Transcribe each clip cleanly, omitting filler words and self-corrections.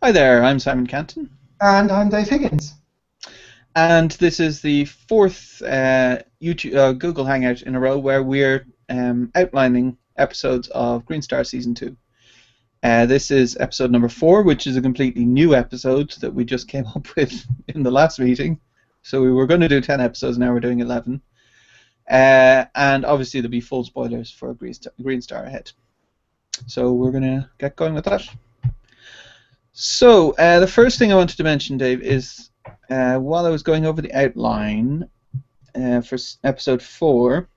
Hi there, I'm Simon Cantan, And I'm Dave Higgins. and this is the fourth Google Hangout in a row where we're outlining episodes of Greenstar Season 2. This is episode number 4, which is a completely new episode that we just came up with in the last meeting. So we were going to do 10 episodes, now we're doing 11. And obviously there'll be full spoilers for Greenstar ahead. So we're going to get going with that. So, the first thing I wanted to mention, Dave, is while I was going over the outline for episode 4,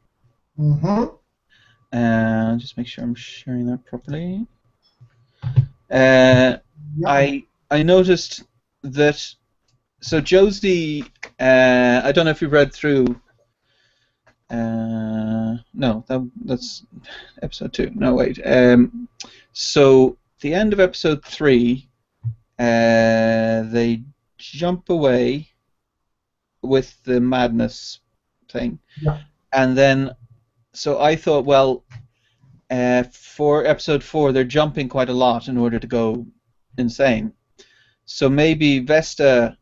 just make sure I'm sharing that properly. Yeah. I noticed that, so Josie, I don't know if you've read through, no, that's episode 2, no wait, so the end of episode 3, they jump away with the madness thing, and then so I thought, well, for episode 4 they're jumping quite a lot in order to go insane. So maybe Vesta,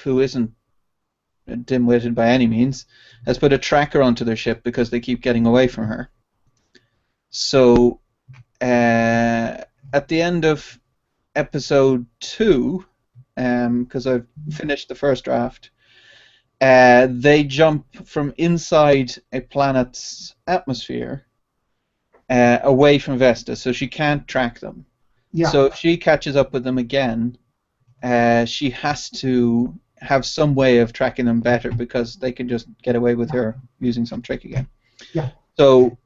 who isn't dim-witted by any means, has put a tracker onto their ship because they keep getting away from her. So at the end of episode 2, because I've finished the first draft, they jump from inside a planet's atmosphere away from Vesta, so she can't track them. Yeah. So if she catches up with them again, she has to have some way of tracking them better because they can just get away with her using some trick again. Yeah. So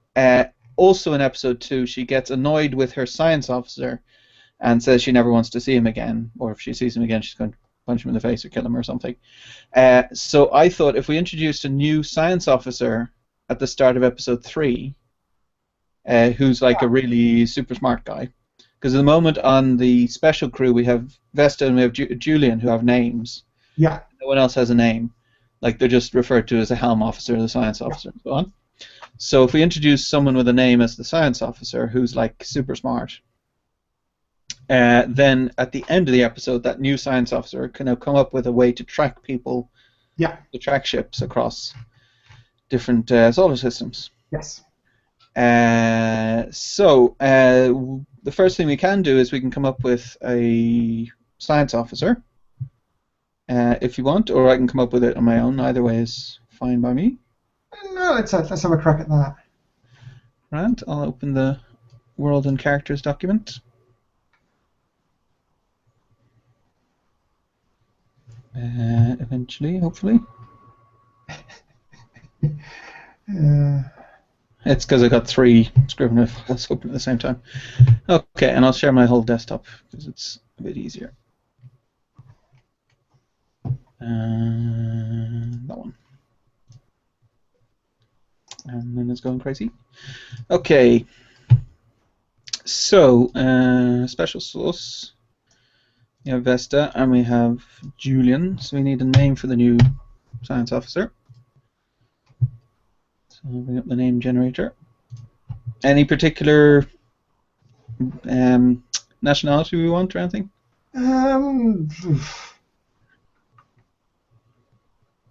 also in episode 2, she gets annoyed with her science officer and says she never wants to see him again, or if she sees him again, she's going to punch him in the face or kill him or something. So I thought if we introduced a new science officer at the start of episode 3, who's like a really super smart guy, because at the moment on the special crew we have Vesta and we have Julian, who have names. Yeah. No one else has a name. Like, they're just referred to as a helm officer, the science officer, and so on. So if we introduce someone with a name as the science officer who's like super smart, then at the end of the episode, that new science officer can now come up with a way to track people, to track ships across different solar systems. Yes. So the first thing we can do is we can come up with a science officer, if you want, or I can come up with it on my own. Either way is fine by me. No, let's have a crack at that. Right, I'll open the World and Characters document. Eventually, hopefully. It's because I got 3 Scrivener files open at the same time. Okay, and I'll share my whole desktop because it's a bit easier. That one. And then it's going crazy. Okay. So, special source. We have Vesta and we have Julian, so we need a name for the new science officer. So I'll bring up the name generator. Any particular nationality we want or anything? I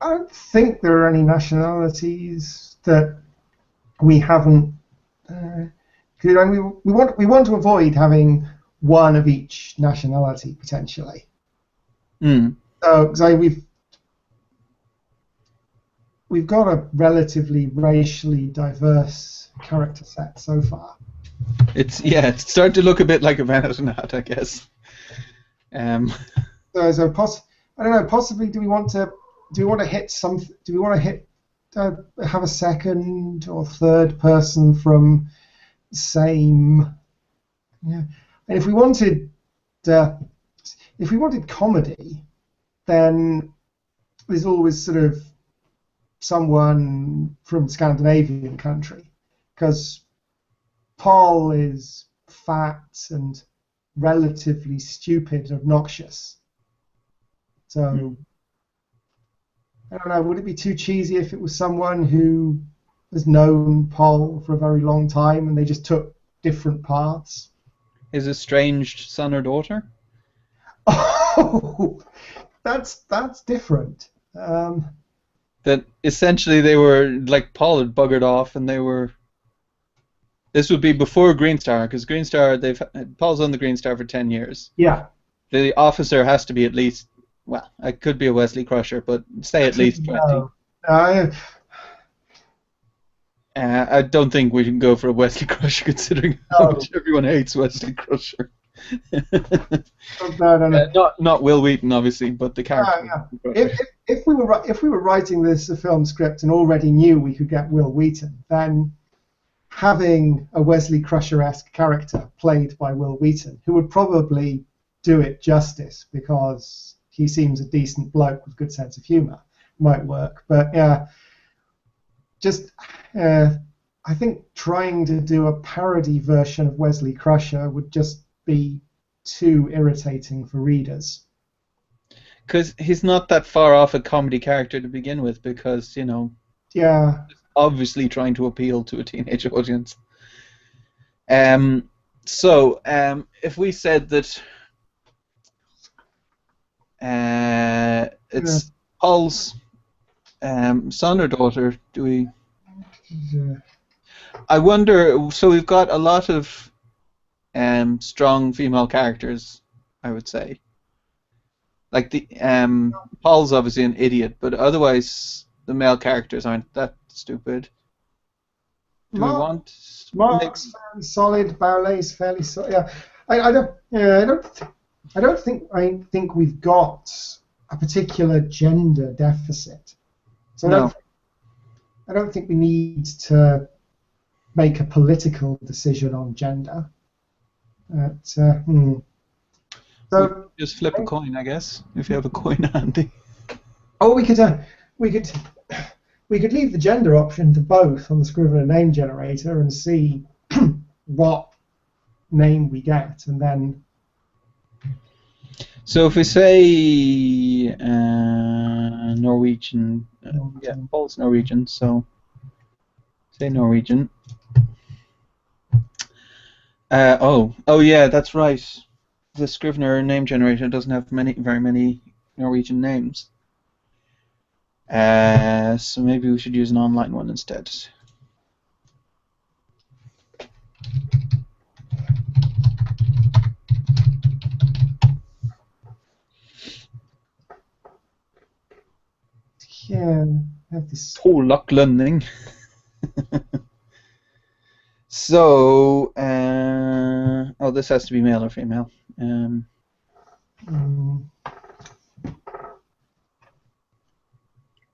don't think there are any nationalities that we haven't. We want to avoid having one of each nationality potentially. So we've got a relatively racially diverse character set so far. It's starting to look a bit like a Vanity, I guess. I don't know. Possibly, do we want to hit some? Do we want to hit have a second or third person from the same? Yeah. And if we wanted comedy, then there's always sort of someone from Scandinavian country, because Paul is fat and relatively stupid and obnoxious. So I don't know, would it be too cheesy if it was someone who has known Paul for a very long time and they just took different paths? His estranged son or daughter? Oh, that's different. That essentially they were like Paul had buggered off, and they were. This would be before Greenstar, because Greenstar, Paul's on the Greenstar for 10 years. Yeah. The officer has to be at least, well, it could be a Wesley Crusher, but say at least 20. No. I, I don't think we can go for a Wesley Crusher, considering how no. much everyone hates Wesley Crusher. No. Not Will Wheaton, obviously, but the character. Yeah. If we were writing this film script and already knew we could get Will Wheaton, then having a Wesley Crusher-esque character played by Will Wheaton, who would probably do it justice because he seems a decent bloke with good sense of humour, might work. But yeah, just I think trying to do a parody version of Wesley Crusher would just be too irritating for readers. Because he's not that far off a comedy character to begin with, because, Yeah. obviously trying to appeal to a teenage audience. So, if we said that it's Paul's son or daughter, do we? Yeah. I wonder. So we've got a lot of strong female characters, I would say. Like the Paul's obviously an idiot, but otherwise the male characters aren't that stupid. Do we want? Mark's fairly solid. Bowley's fairly solid. Yeah, I don't. Yeah, I think we've got a particular gender deficit. So No. I don't think we need to make a political decision on gender. So Just flip a coin, I guess, if you have a coin handy. oh, we could leave the gender option to both on the Scrivener name generator and see what name we get, and then. So if we say Norwegian, yeah, Paul's Norwegian, so say Norwegian. Oh yeah, that's right. The Scrivener name generator doesn't have very many Norwegian names. So maybe we should use an online one instead. Yeah, have this. Lachlanning. So, oh, this has to be male or female.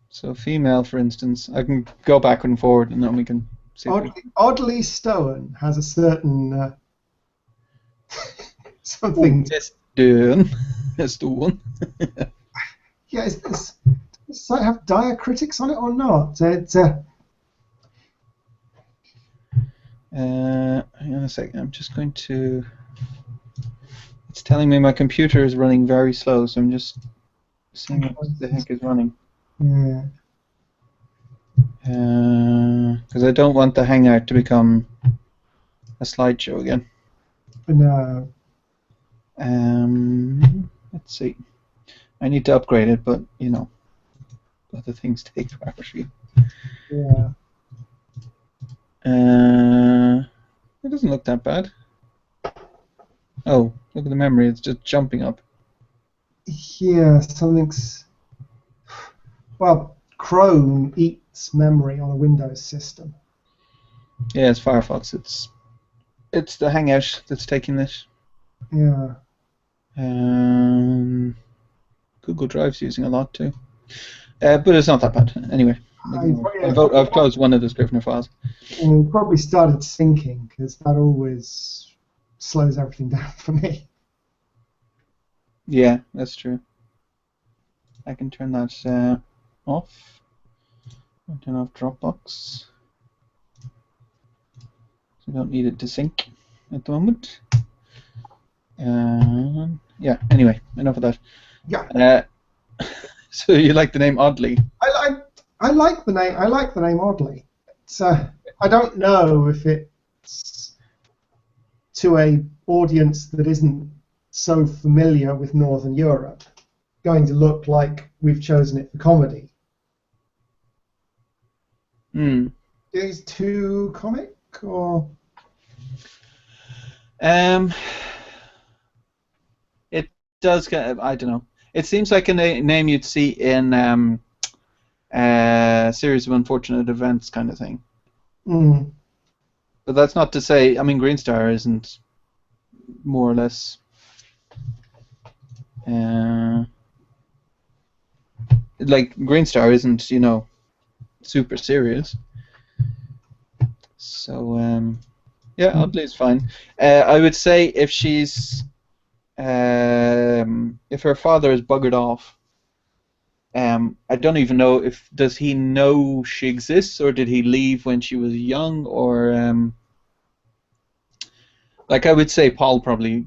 So female, for instance, I can go back and forward, and then we can see. Oddly Stone has a certain something. Stone. Yeah, does the site have diacritics on it or not? Hang on a second. I'm just going to. It's telling me my computer is running very slow, so I'm just seeing what the heck is running. Yeah. Because I don't want the Hangout to become a slideshow again. No. Let's see. I need to upgrade it, but other things take forever. Yeah. It doesn't look that bad. Oh, look at the memory. It's just jumping up. Yeah, something's. Well, Chrome eats memory on a Windows system. Yeah, it's Firefox. It's the Hangout that's taking this. Yeah. Google Drive's using a lot too. But it's not that bad. Anyway, I've closed one of the Scrivener files. And probably started syncing because that always slows everything down for me. Yeah, that's true. I can turn that off. I'll turn off Dropbox. So I don't need it to sync at the moment. Yeah. Anyway, enough of that. Yeah. So you like the name Oddly? I like the name. I like the name Oddly. I don't know if it's to a audience that isn't so familiar with Northern Europe going to look like we've chosen it for comedy? Is it too comic or? It does. I don't know. It seems like a name you'd see in series of unfortunate events kind of thing. But that's not to say. I mean, Greenstar isn't more or less. Like Greenstar isn't, super serious. So yeah, Audley is fine. I would say if she's if her father is buggered off, I don't even know does he know she exists, or did he leave when she was young, or like I would say Paul probably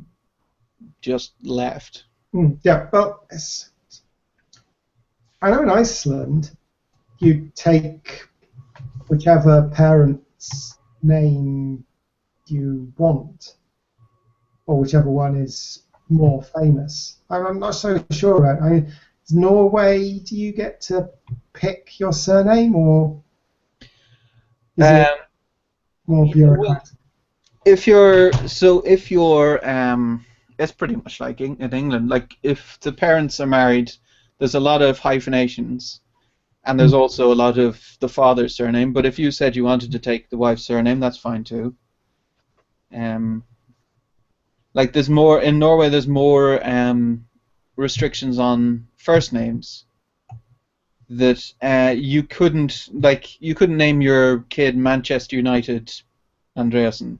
just left. Yeah, well, I know in Iceland you take whichever parent's name you want, or whichever one is more famous. I'm not so sure about. I mean, Norway, do you get to pick your surname, or is it more bureaucratic? If you're, it's pretty much like in England. Like if the parents are married, there's a lot of hyphenations, and there's also a lot of the father's surname. But if you said you wanted to take the wife's surname, that's fine too. Like there's more in Norway. There's more restrictions on first names that you couldn't name your kid Manchester United Andreasen.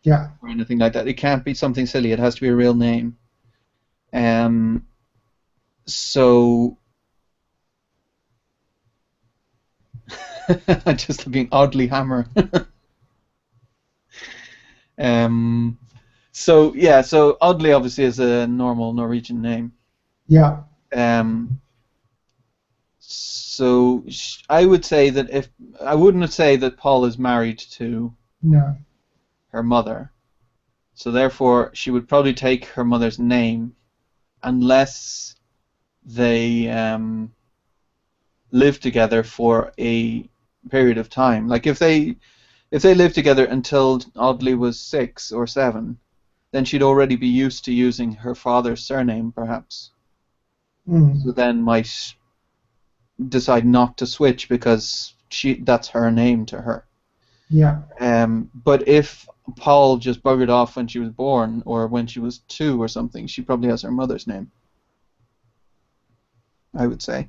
Yeah. Or anything like that. It can't be something silly. It has to be a real name. So just looking oddly hammer. So yeah, so oddly obviously is a normal Norwegian name. Yeah. So I would say that I wouldn't say that Paul is married to her mother. So therefore, she would probably take her mother's name, unless they live together for a period of time. Like if they lived together until Audley was 6 or 7, then she'd already be used to using her father's surname, perhaps. So then might decide not to switch because that's her name to her. Yeah. But if Paul just buggered off when she was born, or when she was 2 or something, she probably has her mother's name, I would say.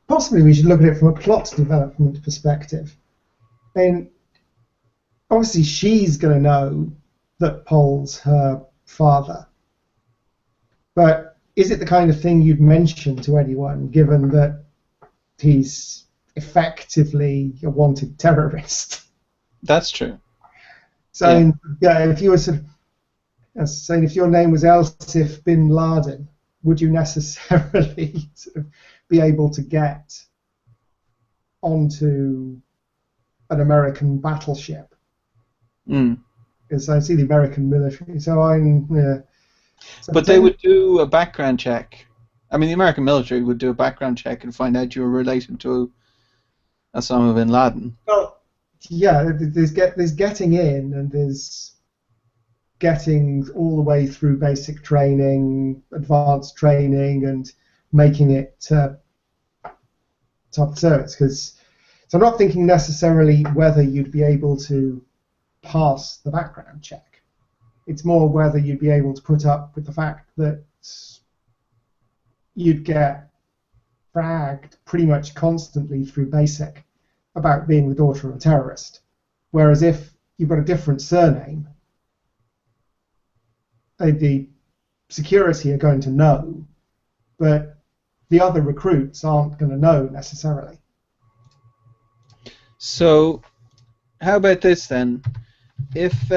Possibly we should look at it from a plot development perspective. I mean, obviously she's going to know that Paul's her father, but is it the kind of thing you'd mention to anyone, given that he's effectively a wanted terrorist? That's true. So yeah, if you were sort of saying if your name was Elsif bin Laden, would you necessarily sort of be able to get onto an American battleship? Because I see the American military, so I'm. But they would do a background check. I mean, the American military would do a background check and find out you were related to Osama bin Laden. Well, yeah, there's getting in, and there's getting all the way through basic training, advanced training, and making it top service. So I'm not thinking necessarily whether you'd be able to pass the background check. It's more whether you'd be able to put up with the fact that you'd get fragged pretty much constantly through basic about being the daughter of a terrorist. Whereas if you've got a different surname, the security are going to know, but the other recruits aren't going to know necessarily. So, how about this then? If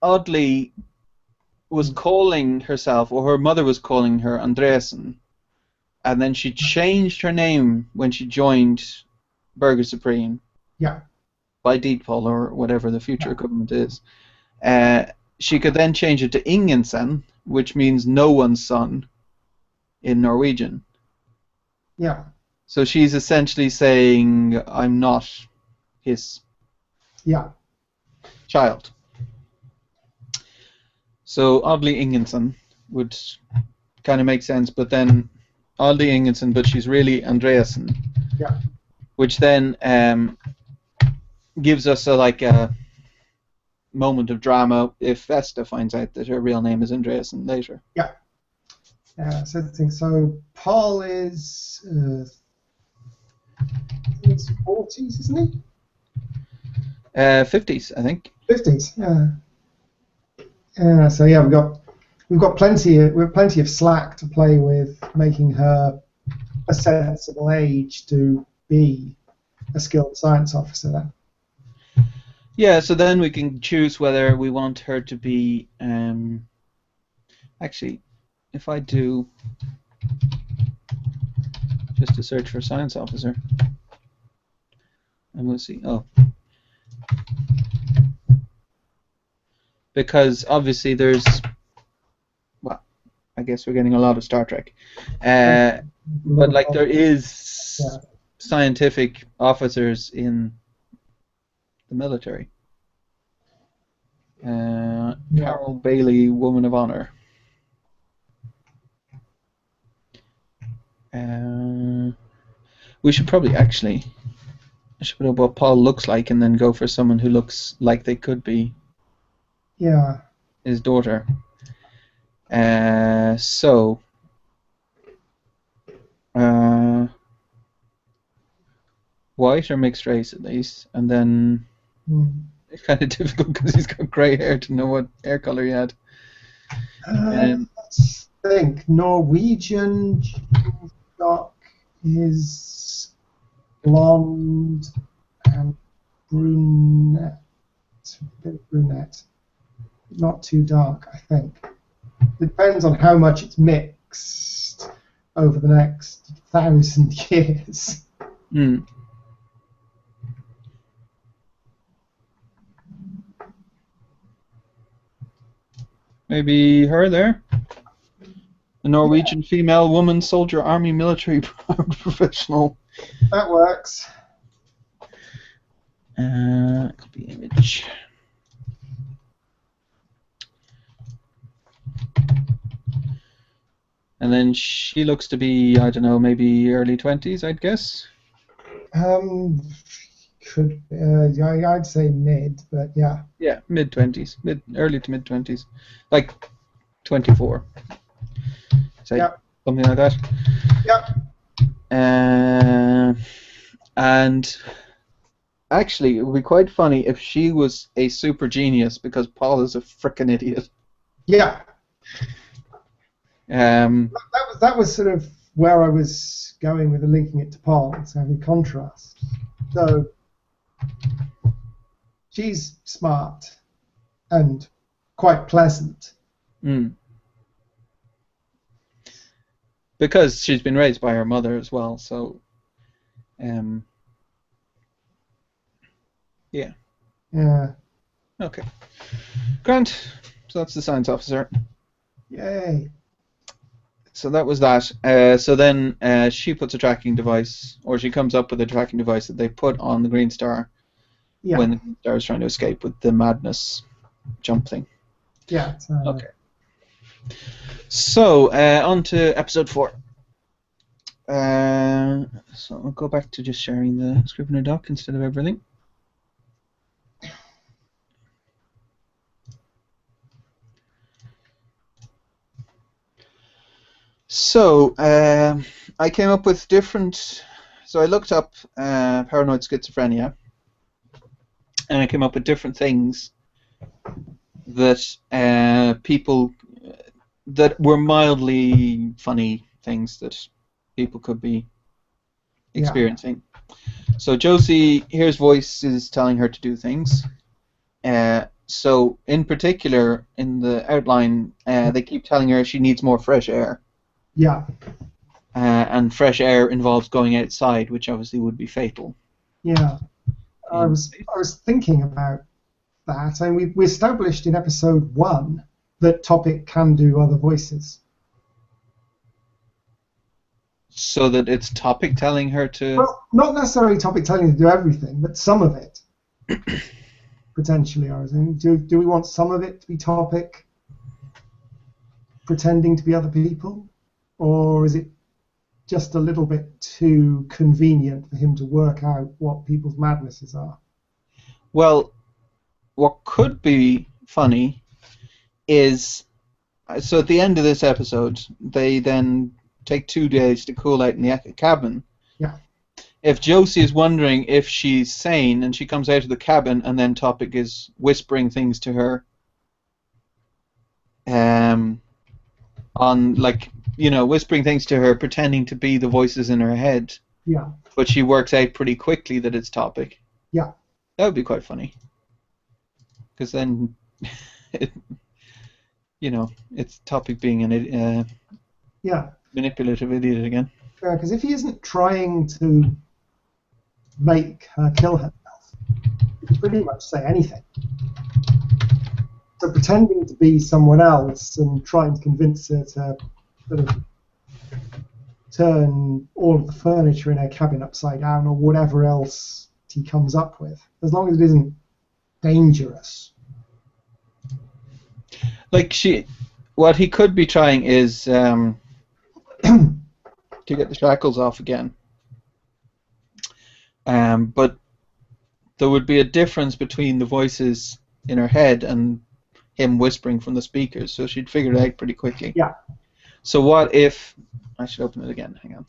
Audley was calling herself, or her mother was calling her Andreasen, and then she changed her name when she joined Burger Supreme. Yeah. by default or whatever the future equivalent is. She could then change it to Ingensen, which means no one's son in Norwegian. Yeah. So she's essentially saying, I'm not his child. So oddly Ingensen would kind of make sense, but then oddly Ingensen, but she's really Andreasen. Yeah. Which then gives us a moment of drama if Vesta finds out that her real name is Andreasen later. Yeah. So the thing. So Paul is in his 40s, isn't he? 50s, I think. 50s. Yeah. So yeah, we've got plenty of slack to play with, making her a sensible age to be a skilled science officer then. Yeah, so then we can choose whether we want her to be actually, if I do just a search for science officer, and we'll see. Oh, because obviously there's, well, I guess we're getting a lot of Star Trek, but like there is scientific officers in the military. Carol Bailey, Woman of Honor. We should probably I should put up what Paul looks like and then go for someone who looks like they could be his daughter. So white or mixed race at least, and then it's kind of difficult because he's got grey hair to know what hair colour he had. Let's think. Norwegian stock is blonde and brunette. A bit brunette. Not too dark, I think. Depends on how much it's mixed over the next 1,000 years. Maybe her there? A Norwegian female woman, soldier, army, military, professional. That works. Copy image. And then she looks to be, I don't know, maybe early 20s, I'd guess. I'd say mid, but yeah. Yeah, mid 20s, early to mid 20s, like 24. Say something like that. And actually, it would be quite funny if she was a super genius because Paul is a frickin' idiot. Yeah. That was sort of where I was going with linking it to Paul, so the contrast. So she's smart and quite pleasant. Because she's been raised by her mother as well, so yeah. Okay. Grant. So that's the science officer. Yay. So that was that. So then she puts a tracking device, or she comes up with a tracking device that they put on the Greenstar when the Greenstar is trying to escape with the madness jump thing. Yeah. Okay. So on to episode 4. So I'll go back to just sharing the Scrivener doc instead of everything. So I came up with different. So I looked up paranoid schizophrenia, and I came up with different things that people that were mildly funny things that people could be experiencing. So Josie hears voices telling her to do things. So in particular, in the outline, they keep telling her she needs more fresh air. Yeah. And fresh air involves going outside, which obviously would be fatal. Yeah. I in was space. I was thinking about that, and we established in episode 1 that Topic can do other voices. So that it's Topic telling her to. Well, not necessarily Topic telling her to do everything, but some of it. Potentially, I was thinking, do we want some of it to be Topic pretending to be other people? Or is it just a little bit too convenient for him to work out what people's madnesses are? Well, what could be funny is, so at the end of this episode, they then take 2 days to cool out in the cabin. Yeah. If Josie is wondering if she's sane and she comes out of the cabin and then Topic is whispering things to her, on, like, whispering things to her, pretending to be the voices in her head. Yeah. But she works out pretty quickly that it's Topic. Yeah. That would be quite funny. Because then, it's Topic being an manipulative idiot again. Because if he isn't trying to make her kill herself, he can pretty much say anything. So pretending to be someone else and trying to convince her to sort of turn all of the furniture in her cabin upside down or whatever else he comes up with, as long as it isn't dangerous. Like, what he could be trying is to get the shackles off again. But there would be a difference between the voices in her head and him whispering from the speakers, so she'd figure it out pretty quickly. Yeah. So what if... I should open it again, hang on.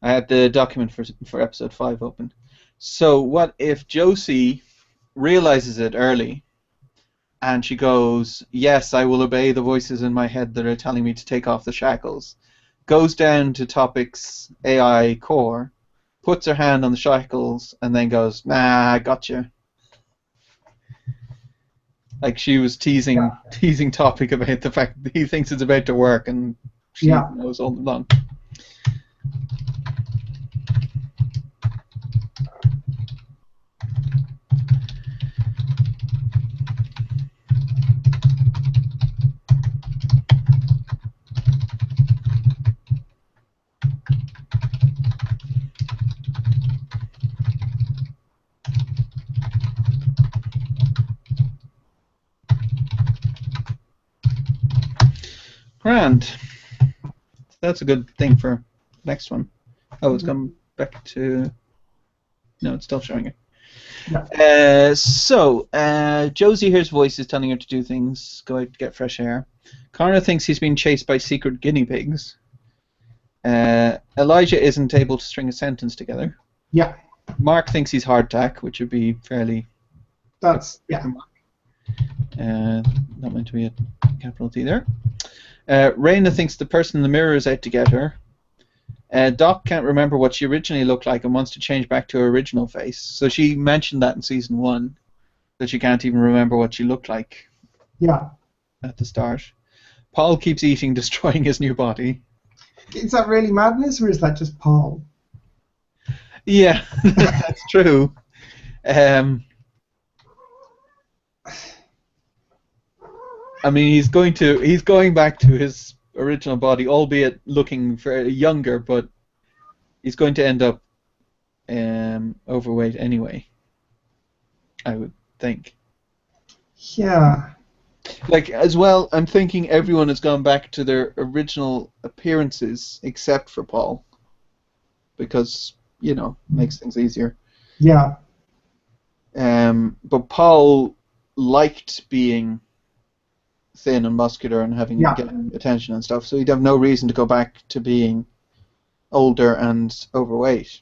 I had the document for episode 5 open. So what if Josie realizes it early, and she goes, yes, I will obey the voices in my head that are telling me to take off the shackles, goes down to Topic's AI core, puts her hand on the shackles, and then goes, nah, I gotcha. Like she was teasing Topic about the fact that he thinks it's about to work, and she knows all along. Grand. That's a good thing for next one. Oh, it's gone back to... No, it's still showing it. Yeah. Josie hears voices telling her to do things, go out to get fresh air. Connor thinks he's being chased by secret guinea pigs. Elijah isn't able to string a sentence together. Yeah. Mark thinks he's hardtack, which would be fairly... That's... Yeah. Not meant to be a capital T there. Raina thinks the person in the mirror is out to get her. Doc can't remember what she originally looked like and wants to change back to her original face. So she mentioned that in season 1, that she can't even remember what she looked like. Yeah. At the start. Paul keeps eating, destroying his new body. Is that really madness, or is that just Paul? Yeah, that's true. I mean, he's going back to his original body, albeit looking for younger, but he's going to end up overweight anyway, I would think. Yeah. Like, as well, I'm thinking everyone has gone back to their original appearances except for Paul, because, makes things easier. Yeah. But Paul liked being thin and muscular and getting attention and stuff, so he'd have no reason to go back to being older and overweight.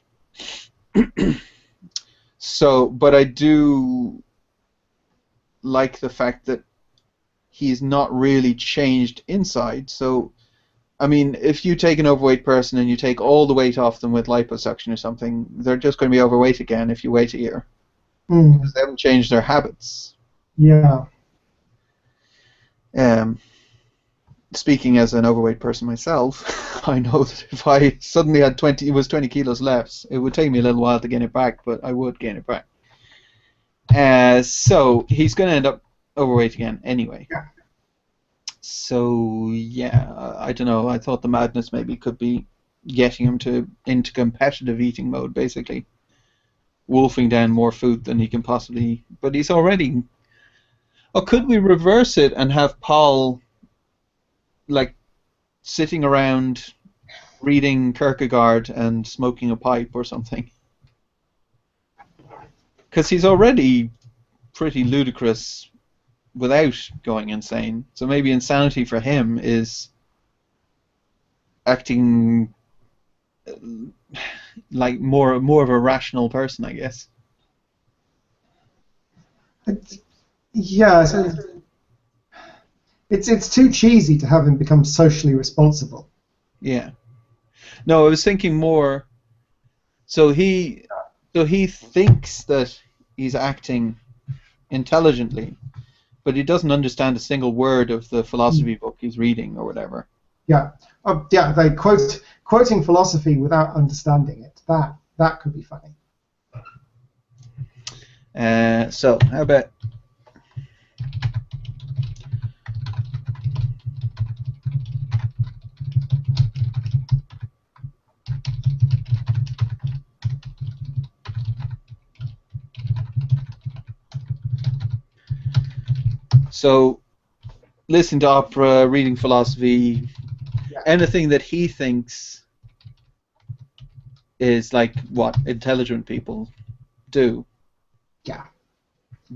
But I do like the fact that he's not really changed inside. So, I mean, if you take an overweight person and you take all the weight off them with liposuction or something, they're just going to be overweight again if you wait a year. Because they haven't changed their habits. Yeah. Speaking as an overweight person myself, I know that if I suddenly had 20 kilos less, it would take me a little while to gain it back, but I would gain it back. So he's going to end up overweight again anyway. Yeah. So yeah, I don't know. I thought the madness maybe could be getting him into competitive eating mode, basically, wolfing down more food than he can possibly eat. But he's already. Or could we reverse it and have Paul like sitting around reading Kierkegaard and smoking a pipe or something? Because he's already pretty ludicrous without going insane. So maybe insanity for him is acting like more of a rational person, I guess. Yeah, so it's too cheesy to have him become socially responsible. Yeah. No, I was thinking more. So he thinks that he's acting intelligently, but he doesn't understand a single word of the philosophy book he's reading or whatever. Yeah, yeah. They quoting philosophy without understanding it. That could be funny. So how about so listening to opera, reading philosophy, anything that he thinks is like what intelligent people do. Yeah.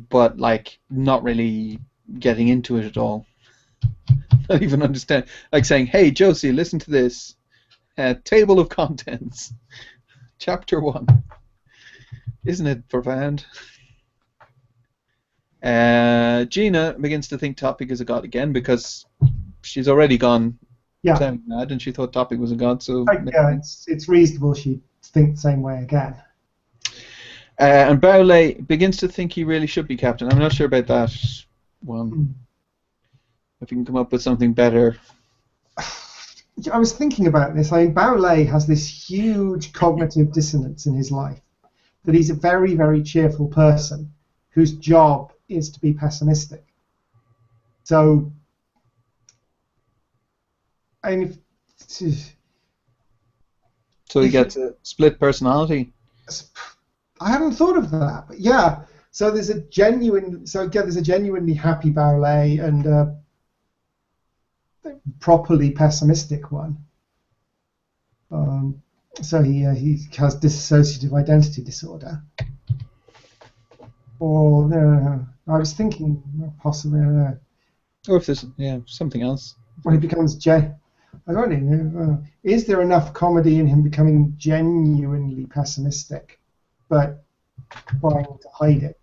But like not really getting into it at all. Not even understand. Like saying, "Hey, Josie, listen to this. Table of contents, chapter 1." Isn't it profound? Gina begins to think Topic is a god again because she's already gone mad and she thought Topic was a god. So yeah, it's reasonable she think the same way again. And Baule begins to think he really should be captain. I'm not sure about that one. If you can come up with something better. I was thinking about this. I mean, Baule has this huge cognitive dissonance in his life, that he's a very, very cheerful person whose job is to be pessimistic. So, I mean, so he gets a split personality. I hadn't thought of that, but yeah. So there's a genuinely happy Baule and a properly pessimistic one. So he has dissociative identity disorder. Or no, I was thinking possibly. Or if there's something else. Or he becomes I don't know. Is there enough comedy in him becoming genuinely pessimistic, but trying to hide it?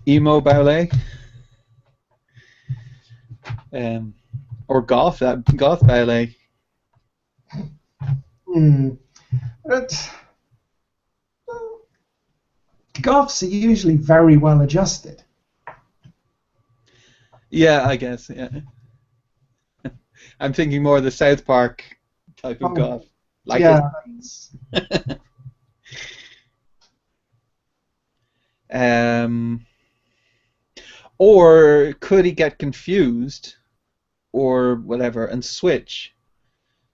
Emo Baule. Or goth Baule. Goths are usually very well adjusted. Yeah, I guess. Yeah. I'm thinking more of the South Park type of goth. Like or could he get confused or whatever and switch?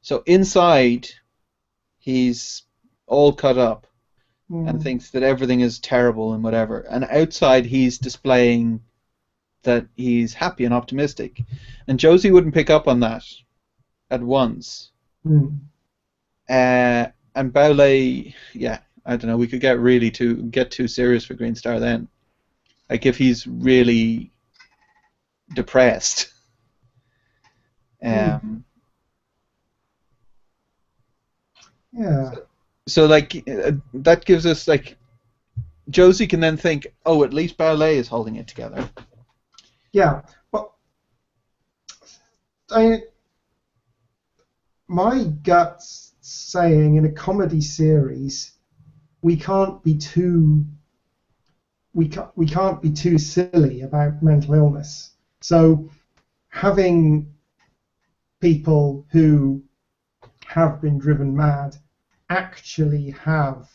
So inside he's all cut up and thinks that everything is terrible and whatever, and outside he's displaying that he's happy and optimistic, and Josie wouldn't pick up on that at once. And Baule, yeah, I don't know, we could get too serious for Greenstar then. Like if he's really depressed. Yeah. So like that gives us like Josie can then think, oh, at least Baule is holding it together. Yeah, but my gut's saying in a comedy series we can't be too silly about mental illness. So having people who have been driven mad actually have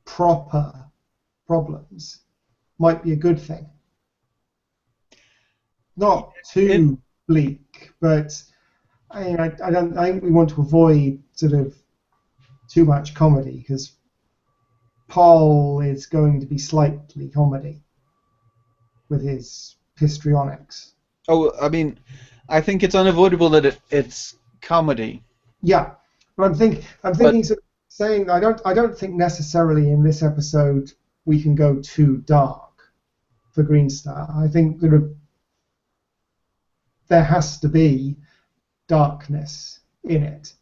proper problems might be a good thing. Not too bleak, but I think we want to avoid sort of too much comedy, because Paul is going to be slightly comedy with his histrionics. Oh, I mean, I think it's unavoidable that it's comedy. Yeah, but I'm thinking sort of saying I don't think necessarily in this episode we can go too dark for Greenstar. I think sort of there has to be darkness in it.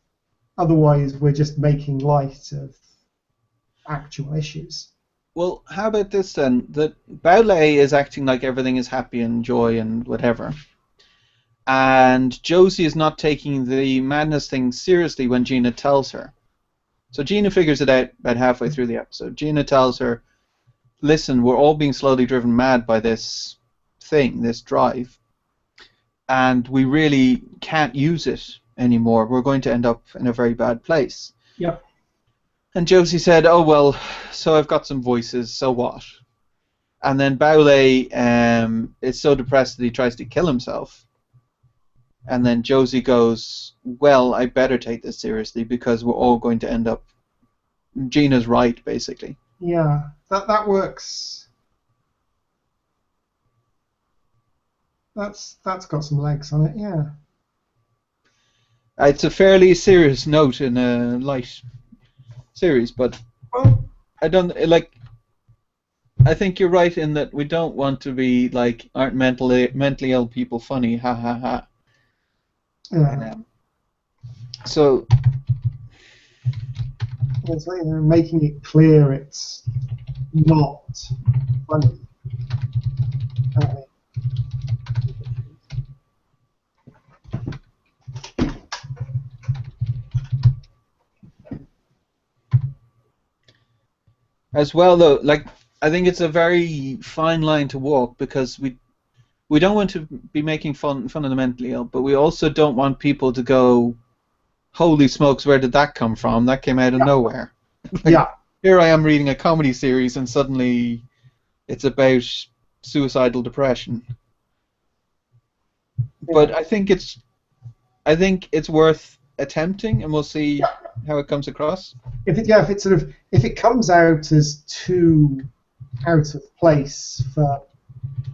Otherwise, we're just making light of actual issues. Well, how about this then? That Baulé is acting like everything is happy and joy and whatever. And Josie is not taking the madness thing seriously when Gina tells her. So Gina figures it out about halfway through the episode. Gina tells her, listen, we're all being slowly driven mad by this thing, this drive. And we really can't use it anymore. We're going to end up in a very bad place. Yep. And Josie said, oh, well, so I've got some voices, so what? And then Baulé is so depressed that he tries to kill himself. And then Josie goes, well, I better take this seriously because we're all going to end up... Gina's right, basically. Yeah, that works. That's got some legs on it, yeah. It's a fairly serious note in a light series, but I don't like. I think you're right in that we don't want to be like, aren't mentally ill people funny? Ha ha ha. Yeah. So it's like, making it clear it's not funny. as well, though, like I think it's a very fine line to walk because we don't want to be making fun of the mentally ill, but we also don't want people to go, holy smokes, where did that come from? That came out of nowhere. Like, yeah. Here I am reading a comedy series and suddenly it's about suicidal depression. Yeah. But I think it's worth attempting, and we'll see how it comes across. If it comes out as too out of place for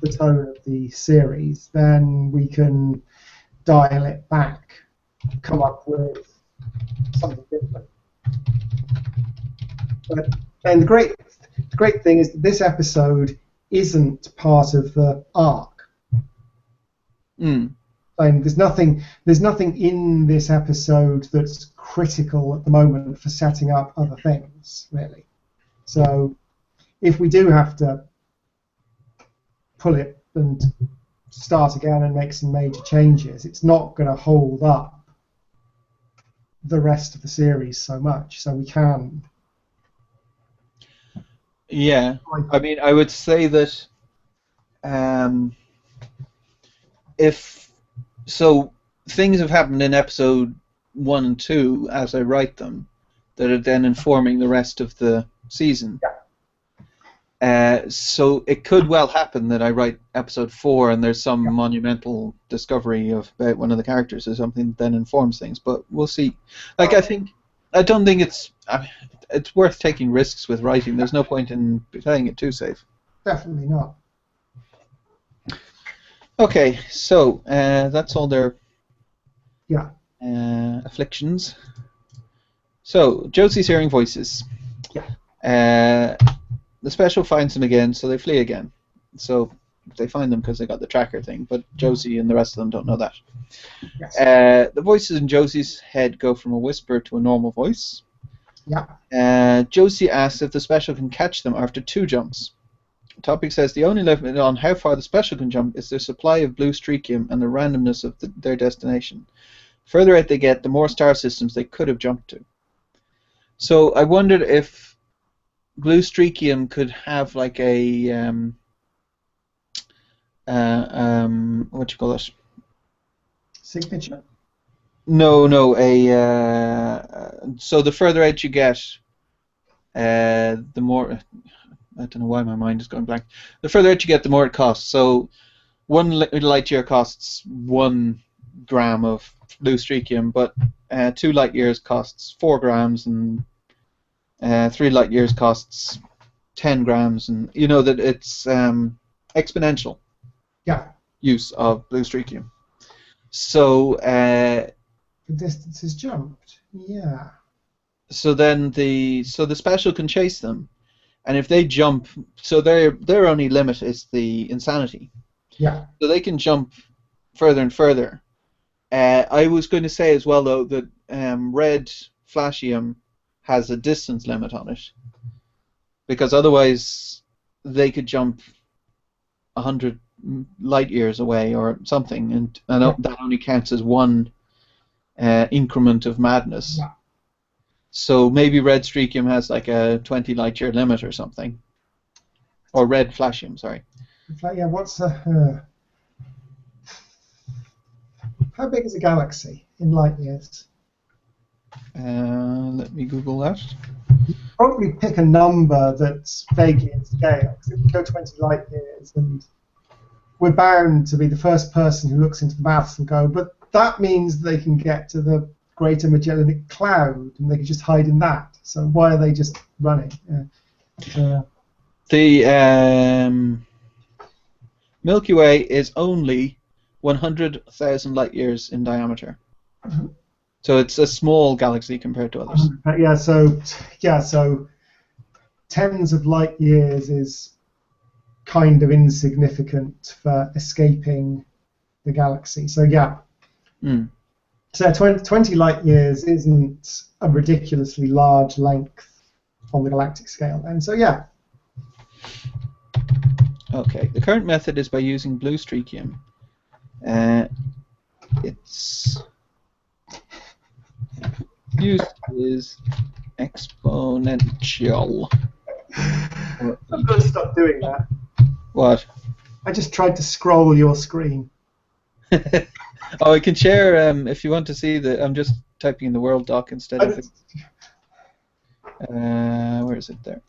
the tone of the series, then we can dial it back, come up with something different. And the great thing is that this episode isn't part of the arc. Mm. And there's nothing in this episode that's critical at the moment for setting up other things, really. So if we do have to pull it and start again and make some major changes, it's not going to hold up the rest of the series so much. So we can. Yeah, I mean, I would say that if so, things have happened in episode 1 and 2 as I write them that are then informing the rest of the season. Yeah. So it could well happen that I write episode 4 and there's some monumental discovery about one of the characters or something that then informs things, but we'll see. Like, I don't think it's worth taking risks with writing. There's no point in playing it too safe. Definitely not. Okay, so that's all their Yeah. afflictions. So Josie's hearing voices. Yeah. The special finds them again, so they flee again. So they find them because they got the tracker thing, but Josie and the rest of them don't know that. Yes. The voices in Josie's head go from a whisper to a normal voice. Yeah. Josie asks if the special can catch them after 2 jumps. The topic says the only limit on how far the special can jump is their supply of blue streakium and the randomness of their destination. The further out they get, the more star systems they could have jumped to. So I wondered if blue streakium could have like a what you call it? Signature. No. So the further out you get, the more I don't know why my mind is going blank. The further out you get, the more it costs. So 1 light year costs 1 gram of blue streakium, but 2 light years costs 4 grams, and 3 light years costs 10 grams, and you know that it's exponential use of blue streakium. So the distance is jumped. Yeah. So then the special can chase them, and if they jump, so their only limit is the insanity. Yeah. So they can jump further and further. I was going to say as well though that red flashium has a distance limit on it, because otherwise they could jump 100 light years away or something, and that only counts as one increment of madness. Yeah. So maybe red streakium has like a 20 light year limit or something, or red flashium, sorry. Yeah, what's how big is a galaxy in light years? Let me Google that. Probably pick a number that's vaguely in scale. Because if we go 20 light years, and we're bound to be the first person who looks into the maths and go, but that means they can get to the Greater Magellanic Cloud, and they can just hide in that. So why are they just running? The Milky Way is only 100,000 light years in diameter. So it's a small galaxy compared to others. So tens of light years is kind of insignificant for escaping the galaxy. So yeah. Mm. So 20 light years isn't a ridiculously large length on the galactic scale. And so yeah. Okay, the current method is by using blue streakium. Its use is exponential. I'm going to stop doing that. What? I just tried to scroll your screen. Oh, I can share if you want to see the. I'm just typing in the World doc instead of. Where is it there?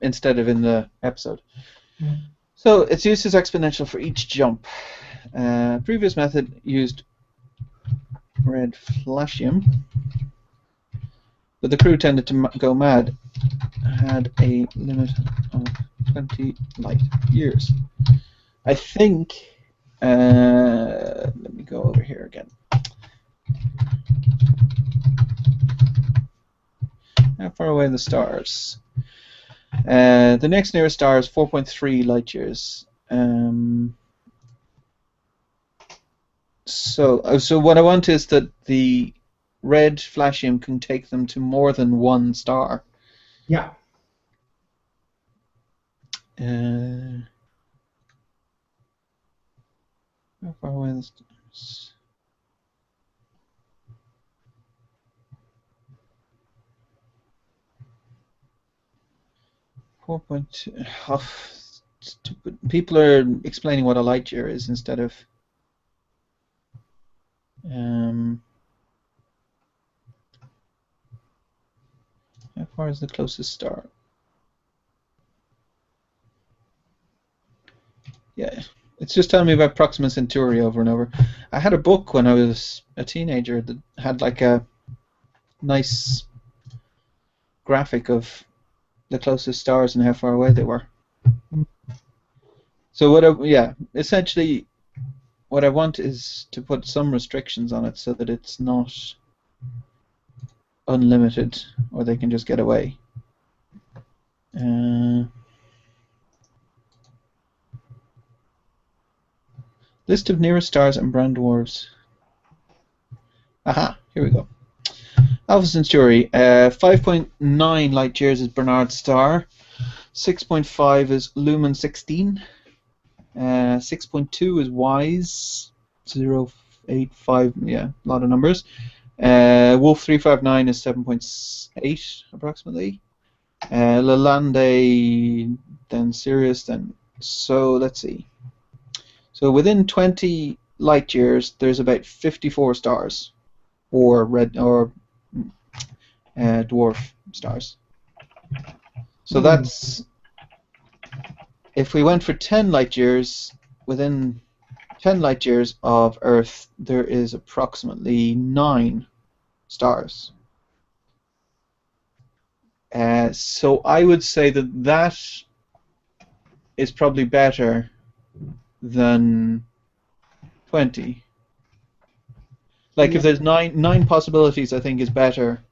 Instead of in the episode. Yeah. So its use is exponential for each jump. Previous method used red flashium, but the crew tended to go mad. Had a limit of 20 light years. I think. Let me go over here again. How far away are the stars? The next nearest star is 4.3 light years. So what I want is that the red flashium can take them to more than one star. Yeah. How far away are the stars? Stupid. People are explaining what a light year is instead of. How far is the closest star? Yeah, it's just telling me about Proxima Centauri over and over. I had a book when I was a teenager that had like a nice graphic of the closest stars and how far away they were. So essentially what I want is to put some restrictions on it so that it's not unlimited, or they can just get away. List of nearest stars and brown dwarfs. Aha, here we go. Alpha Centauri, 5.9 light years is Barnard's star. 6.5 is Lumen 16. 6.2 is Wise. 0.85, yeah, a lot of numbers. Wolf 359 is 7.8 approximately. Lalande, then Sirius, then. So let's see. So within 20 light years, there's about 54 stars, or red or dwarf stars. So that's, if we went for 10 light years, within 10 light years of Earth, there is approximately 9 stars. So I would say that that is probably better than 20. Like, if there's nine possibilities, I think is better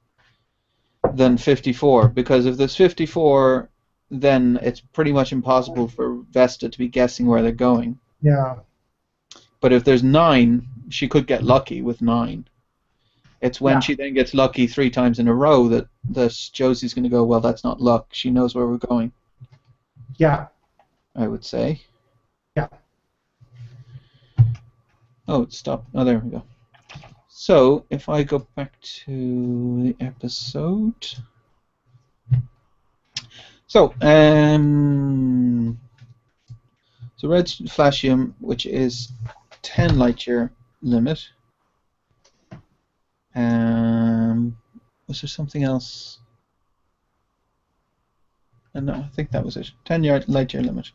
than 54, because if there's 54, then it's pretty much impossible for Vesta to be guessing where they're going. Yeah. But if there's 9, she could get lucky with 9. It's when she then gets lucky 3 times in a row that Josie's going to go, well, that's not luck. She knows where we're going. Yeah. I would say. Yeah. Oh, it stopped. Oh, there we go. So, if I go back to the episode. So, red flashium, which is 10 light year limit. Was there something else? No, I think that was it. 10 light year limit.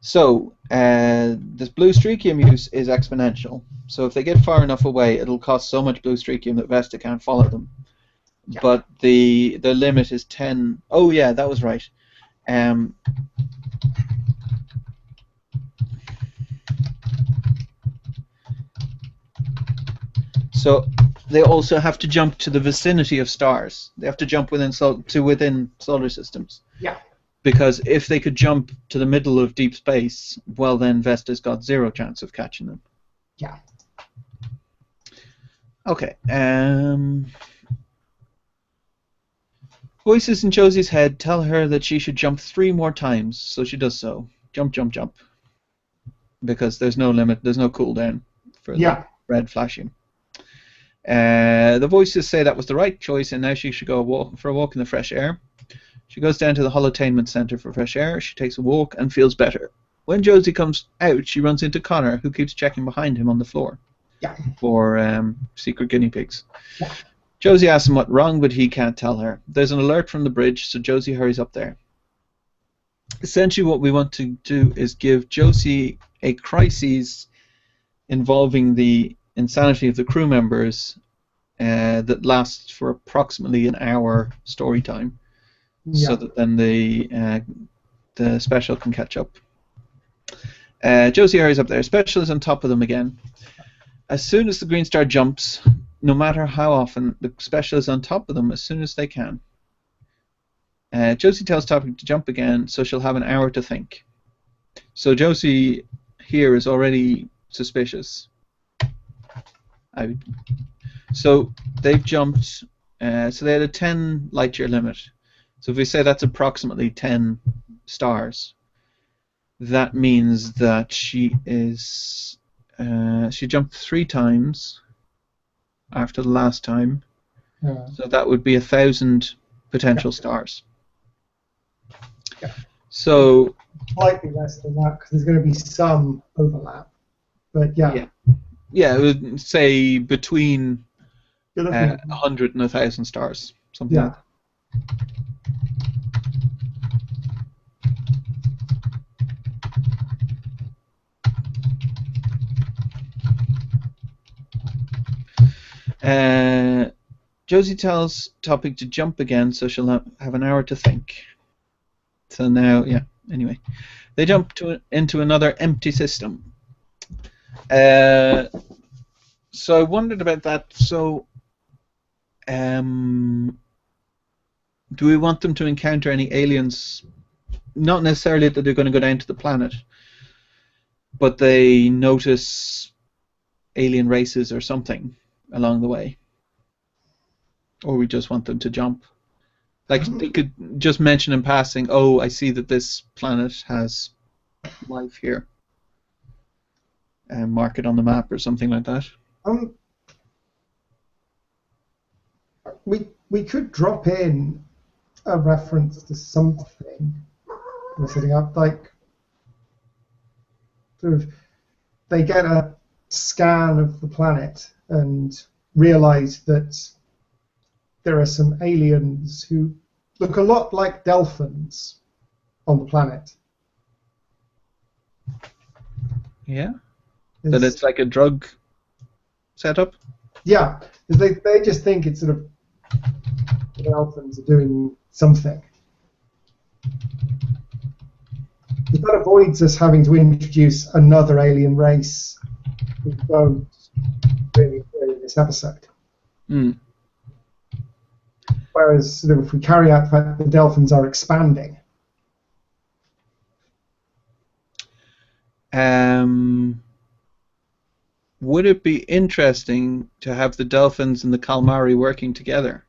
So, this blue streakium use is exponential. So if they get far enough away, it'll cost so much blue streakium that Vesta can't follow them. Yeah. But the limit is 10. Oh yeah, that was right. So they also have to jump to the vicinity of stars. They have to jump within solar systems. Yeah. Because if they could jump to the middle of deep space, well, then Vesta's got 0 chance of catching them. Yeah. Okay. Voices in Josie's head tell her that she should jump 3 more times, so she does so. Jump, jump, jump. Because there's no limit, there's no cooldown for the red flashium. The voices say that was the right choice, and now she should go for a walk in the fresh air. She goes down to the holotainment center for fresh air. She takes a walk and feels better. When Josie comes out, she runs into Connor, who keeps checking behind him on the floor for secret guinea pigs. Yeah. Josie asks him what's wrong, but he can't tell her. There's an alert from the bridge, so Josie hurries up there. Essentially, what we want to do is give Josie a crisis involving the insanity of the crew members that lasts for approximately an hour story time, so that then the special can catch up. Josie hurries up there. Special is on top of them again. As soon as the Greenstar jumps, no matter how often, the special is on top of them as soon as they can. Josie tells Topic to jump again, so she'll have an hour to think. So Josie here is already suspicious. So they've jumped, so they had a 10 light year limit. So if we say that's approximately 10 stars, that means that she jumped 3 times after the last time. Yeah. So that would be 1,000 potential stars. Yeah. So slightly less than that because there's going to be some overlap, but yeah, it would say between 100 and 1,000 stars, something like that. Josie tells Topic to jump again, so she'll have an hour to think. So now, anyway. They jump into another empty system. So I wondered about that. So, do we want them to encounter any aliens? Not necessarily that they're going to go down to the planet, but they notice alien races or something along the way. Or we just want them to jump. Like, they could just mention in passing, oh, I see that this planet has life here. And mark it on the map or something like that. We could drop in a reference to something we're setting up, like sort of they get a scan of the planet and realize that there are some aliens who look a lot like dolphins on the planet. Yeah? That it's like a drug setup? Yeah, they just think it's sort of the dolphins are doing something. But that avoids us having to introduce another alien race we don't really hear in this episode. Mm. Whereas sort of if we carry out the fact that the dolphins are expanding. Would it be interesting to have the dolphins and the calamari working together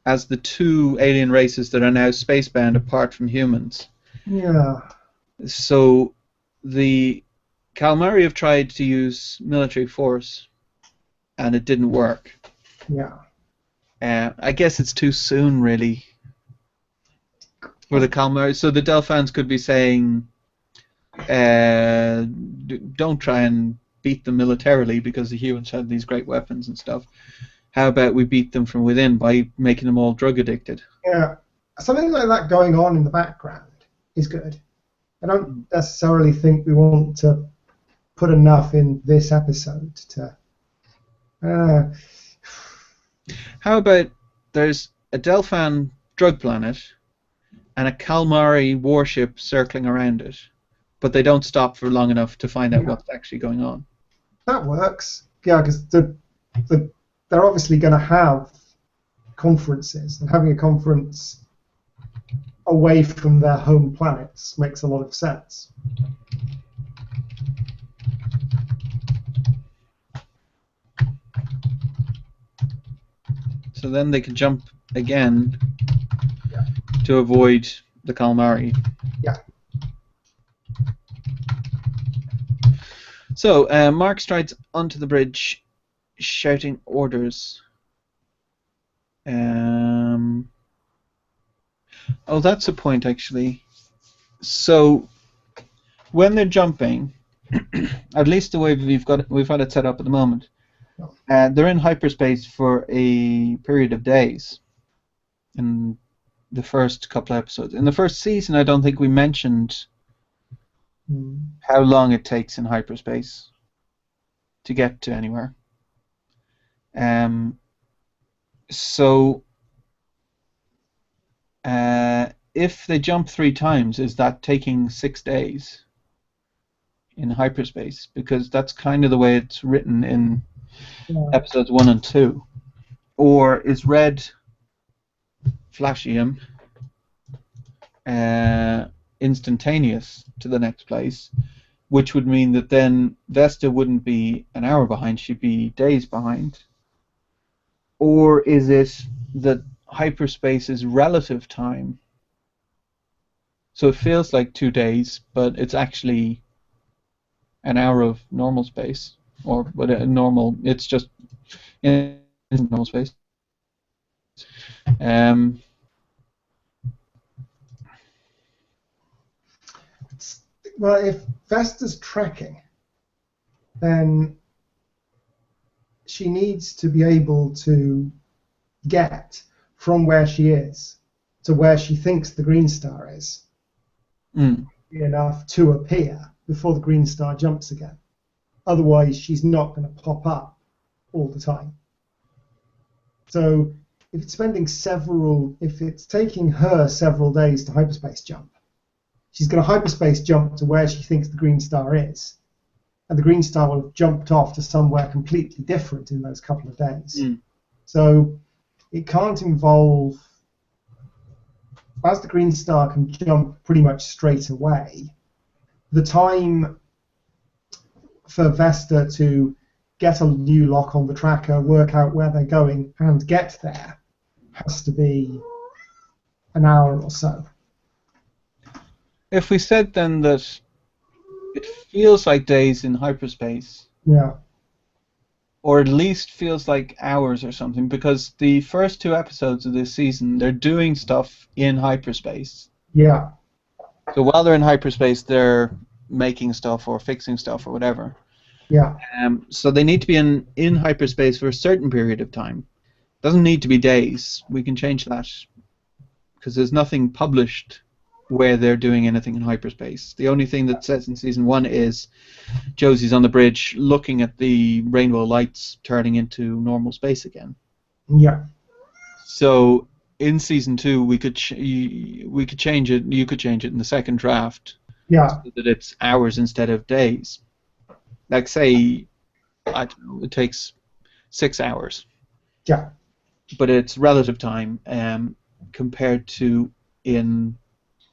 as the two alien races that are now spacebound apart from humans? Yeah. So the calamari have tried to use military force, and it didn't work. Yeah. I guess it's too soon, really, for the calamari. So the dolphins could be saying, don't try and beat them militarily because the humans had these great weapons and stuff. How about we beat them from within by making them all drug addicted? Yeah. Something like that going on in the background is good. I don't necessarily think we want to put enough in this episode to... How about there's a Delphin drug planet and a calamari warship circling around it, but they don't stop for long enough to find out what's actually going on? That works. Yeah, because they're obviously going to have conferences, and having a conference away from their home planets makes a lot of sense. So then they can jump again to avoid the calamari. Yeah. So Mark strides onto the bridge, shouting orders. Oh, that's a point actually. So when they're jumping, at least the way we've had it set up at the moment, they're in hyperspace for a period of days. In the first couple of episodes, in the first season, I don't think we mentioned how long it takes in hyperspace to get to anywhere. So if they jump 3 times, is that taking 6 days in hyperspace? Because that's kind of the way it's written in episodes 1 and 2. Or is Red Flashium instantaneous to the next place, which would mean that then Vesta wouldn't be an hour behind, she'd be days behind? Or is it that hyperspace is relative time? So it feels like 2 days, but it's actually an hour of normal space, or normal. It's just in normal space. Well, if Vesta's trekking, then she needs to be able to get from where she is to where she thinks the Greenstar is enough to appear before the Greenstar jumps again. Otherwise, she's not going to pop up all the time. So if it's taking her several days to hyperspace jump, she's going to hyperspace jump to where she thinks the Greenstar is, and the Greenstar will have jumped off to somewhere completely different in those couple of days. So it can't involve, as the Greenstar can jump pretty much straight away, the time for Vesta to get a new lock on the tracker, work out where they're going, and get there has to be an hour or so. If we said then that it feels like days in hyperspace, or at least feels like hours or something, because the first 2 episodes of this season, they're doing stuff in hyperspace. Yeah. So while they're in hyperspace, they're making stuff or fixing stuff or whatever. Yeah. So they need to be in hyperspace for a certain period of time. Doesn't need to be days. We can change that because there's nothing published where they're doing anything in hyperspace. The only thing that says in season 1 is Josie's on the bridge looking at the rainbow lights turning into normal space again. Yeah. So in season 2 we could change it. You could change it in the second draft. Yeah. So that it's hours instead of days. Like say, I don't know, it takes 6 hours. Yeah. But it's relative time compared to in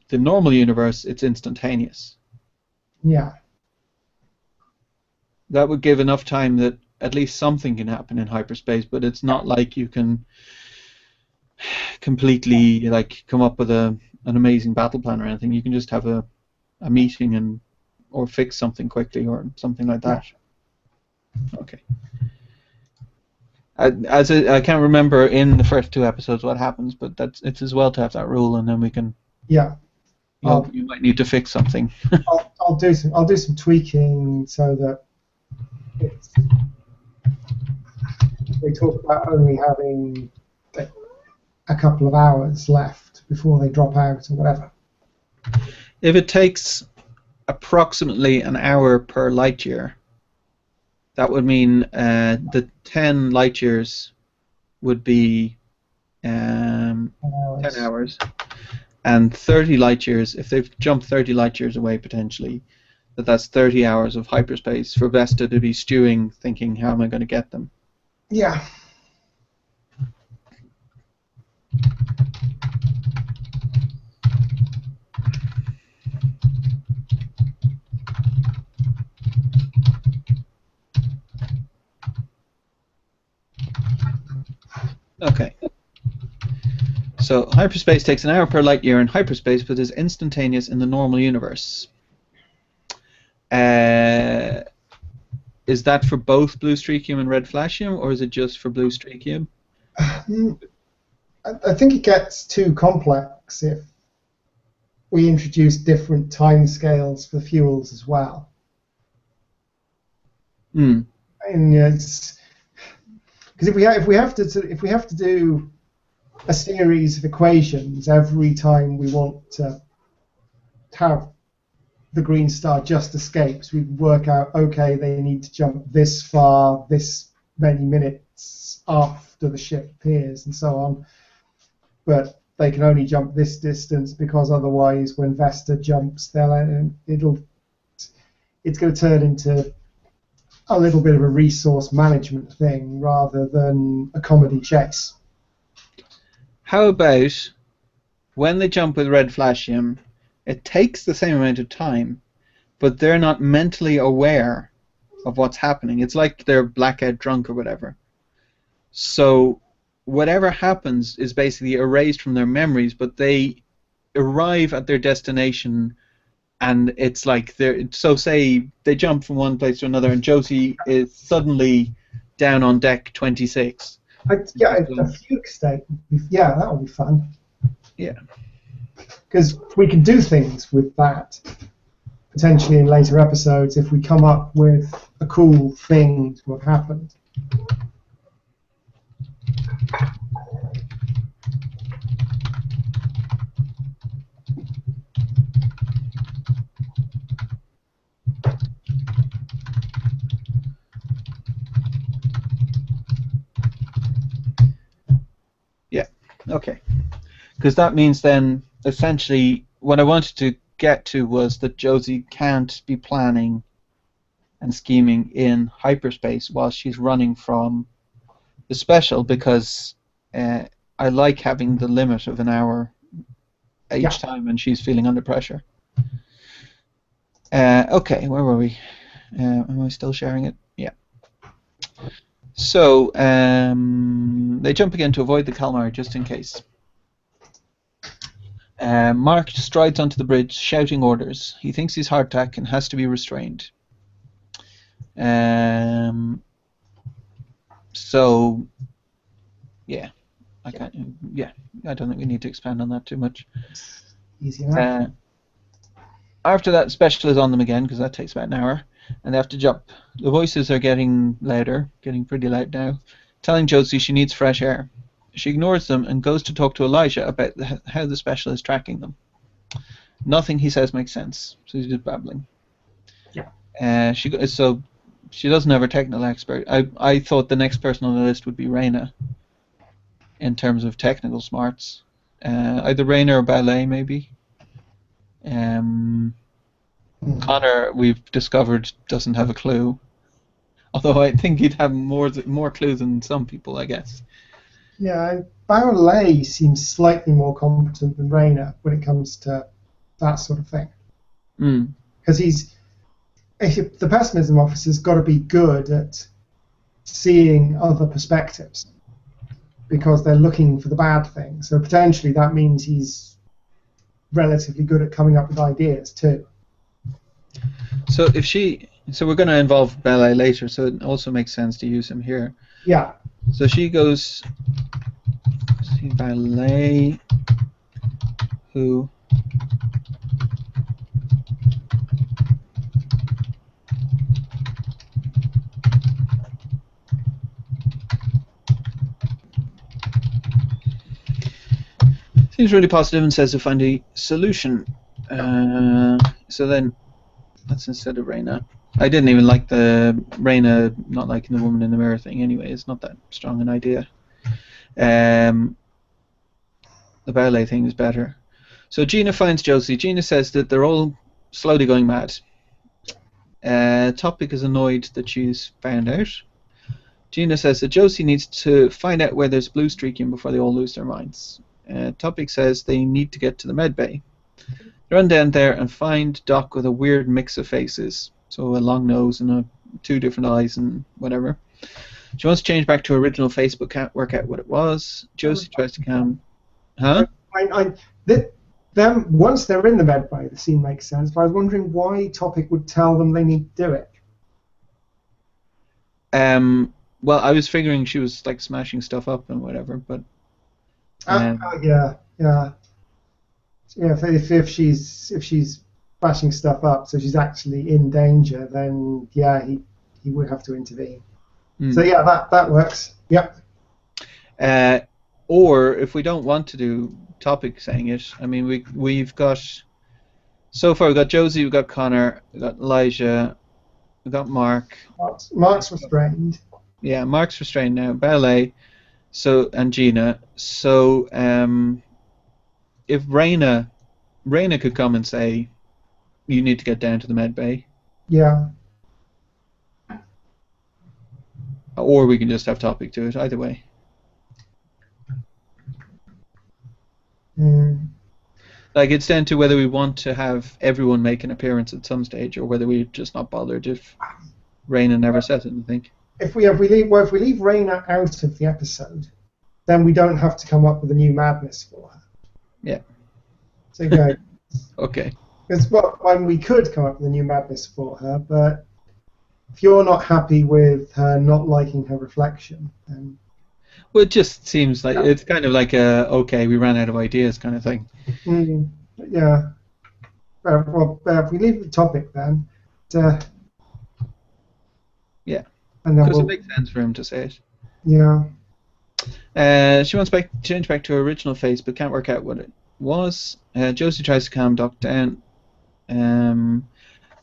the normal universe, it's instantaneous. Yeah. That would give enough time that at least something can happen in hyperspace, but it's not like you can completely like come up with an amazing battle plan or anything. You can just have a meeting or fix something quickly or something like that. Yeah. Okay. I can't remember in the first 2 episodes what happens, but it's as well to have that rule, and then we can. Yeah. You might need to fix something. I'll do some tweaking so that they talk about only having a couple of hours left before they drop out or whatever. If it takes approximately an hour per light year, that would mean the 10 light years would be 10 hours. And 30 light years, if they've jumped 30 light years away potentially, that's 30 hours of hyperspace for Vesta to be stewing, thinking, how am I going to get them? Yeah. Okay. So hyperspace takes an hour per light year in hyperspace, but is instantaneous in the normal universe. Is that for both blue streakium and red flashium, or is it just for blue streakium? I think it gets too complex if we introduce different time scales for fuels as well. Mm. And it's because if we have to do a series of equations every time we want to have the green star just escapes, we work out, okay, they need to jump this far, this many minutes after the ship appears, and so on. But they can only jump this distance because otherwise, when Vesta jumps, it's going to turn into a little bit of a resource management thing rather than a comedy chase. How about when they jump with red flashium, it takes the same amount of time, but they're not mentally aware of what's happening. It's like they're blackout drunk or whatever. So whatever happens is basically erased from their memories, but they arrive at their destination, and it's like so say they jump from one place to another, and Josie is suddenly down on deck 26. A fugue state. Yeah, that would be fun. Yeah. Because we can do things with that potentially in later episodes if we come up with a cool thing to have happened. Yeah. Okay. Because that means then essentially what I wanted to get to was that Josie can't be planning and scheming in hyperspace while she's running from the special, because I like having the limit of an hour each time when she's feeling under pressure. Okay, where were we? Am I still sharing it? Yeah. So they jump again to avoid the calamari just in case. Mark strides onto the bridge, shouting orders. He thinks he's heart attack and has to be restrained. So, yeah, I can't. Yeah, I don't think we need to expand on that too much. Easy enough. After that, special is on them again because that takes about an hour. and they have to jump. The voices are getting louder, getting pretty loud now, telling Josie she needs fresh air. She ignores them and goes to talk to Elijah about how the special is tracking them. Nothing he says makes sense, so he's just babbling. Yeah. So she doesn't have her technical expert. I thought the next person on the list would be Raina in terms of technical smarts. Either Raina or Ballet, maybe. Connor, we've discovered, doesn't have a clue. Although I think he'd have more clues than some people, I guess. Yeah, Ballet seems slightly more competent than Rayner when it comes to that sort of thing. Because the pessimism officer's got to be good at seeing other perspectives because they're looking for the bad thing. So potentially that means he's relatively good at coming up with ideas too. So we're going to involve Ballet later, so it also makes sense to use him here. Yeah. So she goes, see Ballet, who seems really positive and says to find a solution. So then that's instead of Raina. I didn't even like the Raina not liking the woman in the mirror thing anyway. It's not that strong an idea. The Ballet thing is better. So Gina finds Josie. Gina says that they're all slowly going mad. Topic is annoyed that she's found out. Gina says that Josie needs to find out where there's blue streaking before they all lose their minds. Topic says they need to get to the med bay. They run down there and find Doc with a weird mix of faces. So a long nose and two different eyes and whatever. She wants to change back to her original face but can't work out what it was. Josie tries to calm... Huh? Once they're in the med bay, the scene makes sense, but I was wondering why Topic would tell them they need to do it. Well, I was figuring she was like smashing stuff up and whatever, but... Yeah. If she's bashing stuff up, so she's actually in danger, then yeah, he would have to intervene. So yeah, that works. Yep. Or if we don't want to do Topic saying it, I mean we've got so far we've got Josie, we've got Connor, we've got Elijah, we've got Mark. Mark's restrained. Yeah, Mark's restrained now. Ballet, and Gina. So if Raina could come and say, you need to get down to the med bay. Yeah. Or we can just have Topic do it, either way. Like, it's down to whether we want to have everyone make an appearance at some stage, or whether we're just not bothered if Raina never says anything. If we leave Raina out of the episode, then we don't have to come up with a new madness for her. Yeah. So go. Okay. Because we could come up with a new madness for her, but if you're not happy with her not liking her reflection, then... Well, it just seems like it's kind of like okay, we ran out of ideas kind of thing. Yeah. If we leave the Topic then, yeah, because it makes sense for him to say it. Yeah. She wants to change back to her original face, but can't work out what it was. Josie tries to calm Doc down.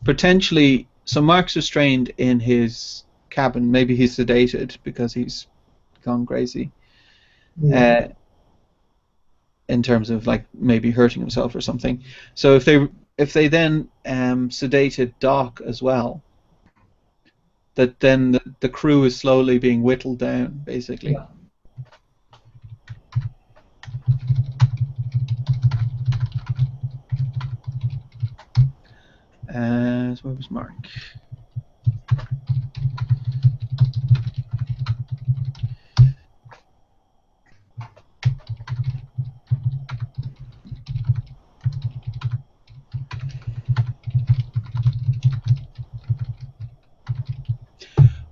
Potentially, so Mark's restrained in his cabin. Maybe he's sedated because he's gone crazy. Yeah. In terms of like maybe hurting himself or something. So if they then sedated Doc as well, that then the crew is slowly being whittled down, basically. Yeah. So where was Mark?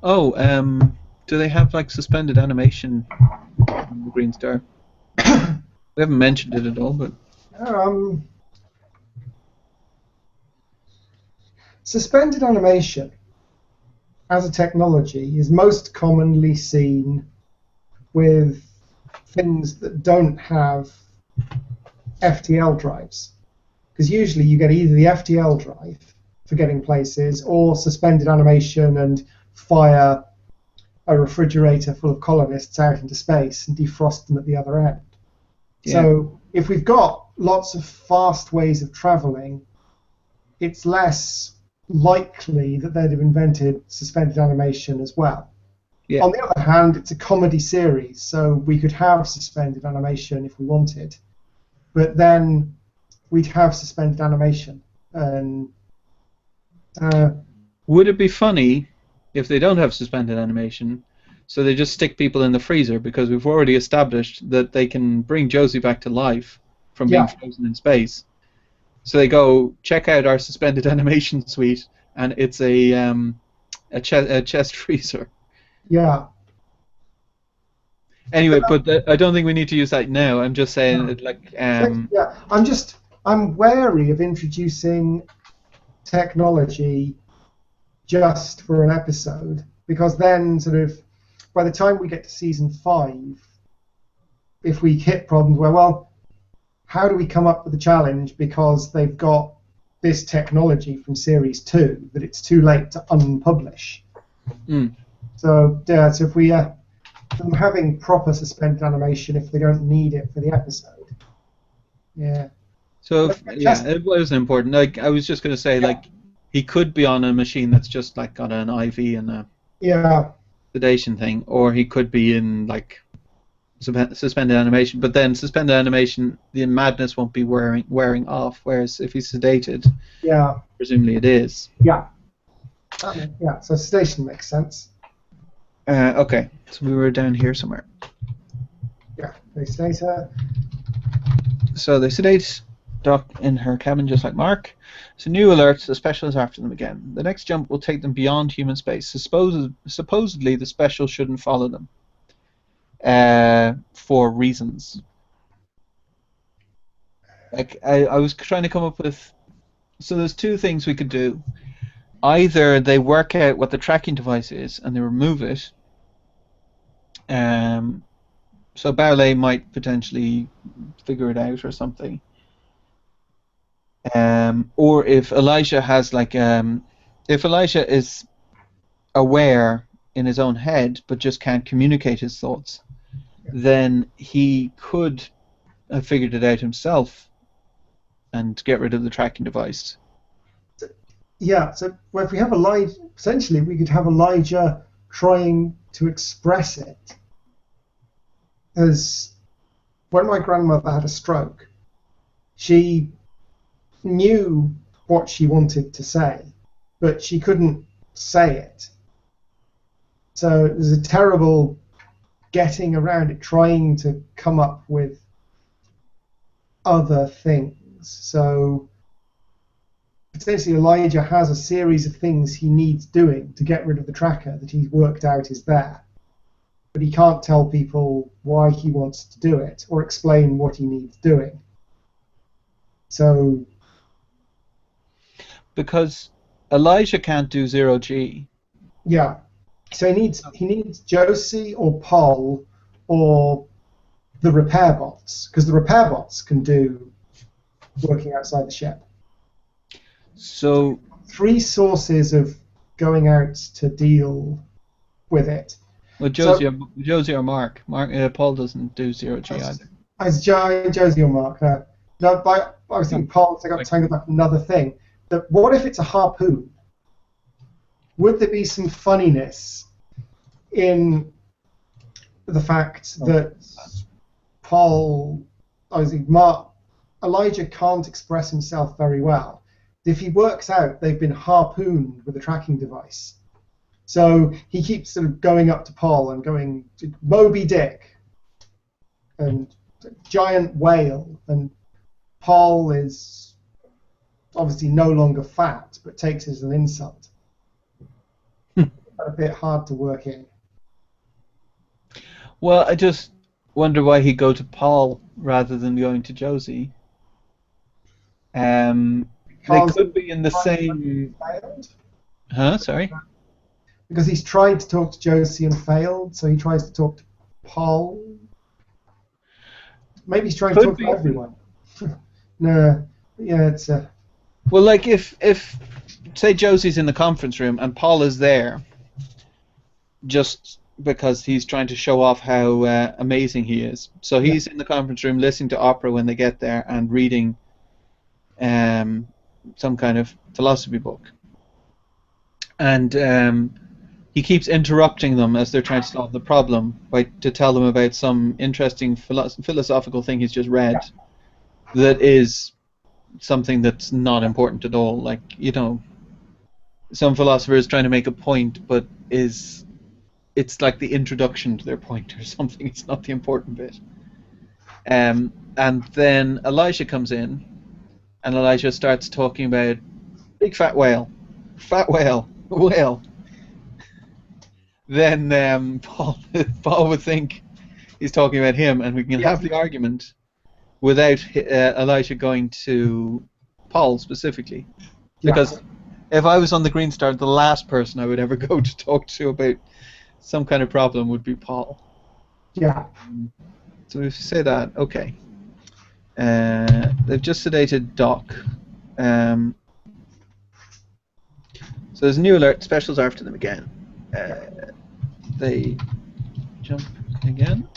Oh, do they have like suspended animation on the Greenstar? We haven't mentioned it at all, but Suspended animation as a technology is most commonly seen with things that don't have FTL drives. Because usually you get either the FTL drive for getting places or suspended animation and fire a refrigerator full of colonists out into space and defrost them at the other end. Yeah. So if we've got lots of fast ways of traveling, it's less likely that they'd have invented suspended animation as well. Yeah. On the other hand, it's a comedy series, so we could have suspended animation if we wanted, but then we'd have suspended animation. And would it be funny if they don't have suspended animation, so they just stick people in the freezer, because we've already established that they can bring Josie back to life from being frozen in space. So they go, check out our suspended animation suite, and it's a chest freezer. Yeah. Anyway, but I don't think we need to use that now. I'm just saying, like. Yeah, I'm wary of introducing technology just for an episode, because then sort of by the time we get to season 5, if we hit problems where, well, how do we come up with a challenge because they've got this technology from series 2 that it's too late to unpublish. So yeah, so if we them having proper suspended animation if they don't need it for the episode. Yeah. So it was important. Like I was just going to say, like he could be on a machine that's just like got an IV and a sedation thing, or he could be in like suspended animation. But then suspended animation, the madness won't be wearing off. Whereas if he's sedated, presumably it is. Yeah. Yeah. So sedation makes sense. Okay, so we were down here somewhere. Yeah, they sedate her. So they sedate Doc in her cabin just like Mark. So new alerts, the special is after them again. The next jump will take them beyond human space. Supposedly the special shouldn't follow them. For reasons. Like I was trying to come up with... So there's two things we could do. Either they work out what the tracking device is and they remove it. So Barley might potentially figure it out or something. Or if Elijah has like if Elijah is aware in his own head but just can't communicate his thoughts, then he could have figured it out himself and get rid of the tracking device. Yeah, so if we have Elijah, essentially we could have Elijah trying to express it. As when my grandmother had a stroke, she knew what she wanted to say, but she couldn't say it. So there's a terrible getting around it, trying to come up with other things. So potentially Elijah has a series of things he needs doing to get rid of the tracker that he's worked out is there. But he can't tell people why he wants to do it or explain what he needs doing. So... Because Elijah can't do 0G. Yeah. So he needs Josie or Paul or the repair bots, because the repair bots can do working outside the ship. So 3 sources of going out to deal with it. Well, Josie or Mark. Paul doesn't do 0G either. As Josie or Mark. I was thinking Paul, I got tangled up another thing. That what if it's a harpoon? Would there be some funniness in the fact that Elijah can't express himself very well? If he works out they've been harpooned with a tracking device, so he keeps sort of going up to Paul and going to Moby Dick and giant whale, and Paul is obviously no longer fat but takes it as an insult. A bit hard to work in. Well, I just wonder why he'd go to Paul rather than going to Josie. They could be in the same... Huh? Sorry? because he's tried to talk to Josie and failed, so he tries to talk to Paul. Maybe he's trying to talk to everyone. No, yeah, it's well, like if say Josie's in the conference room and Paul is there, just because he's trying to show off how amazing he is. So he's in the conference room listening to opera when they get there and reading some kind of philosophy book. And he keeps interrupting them as they're trying to solve the problem to tell them about some interesting philosophical thing he's just read that is something that's not important at all. Like, you know, some philosopher is trying to make a point, but it's like the introduction to their point or something. It's not the important bit. And then Elijah comes in, and Elijah starts talking about big fat whale, whale. Then Paul would think he's talking about him, and we can have the argument without Elijah going to Paul specifically. Because if I was on the Greenstar, the last person I would ever go to talk to about some kind of problem would be Paul. Yeah. So if you say that, okay. They've just sedated Doc. So there's a new alert. Specials are after them again. They jump again.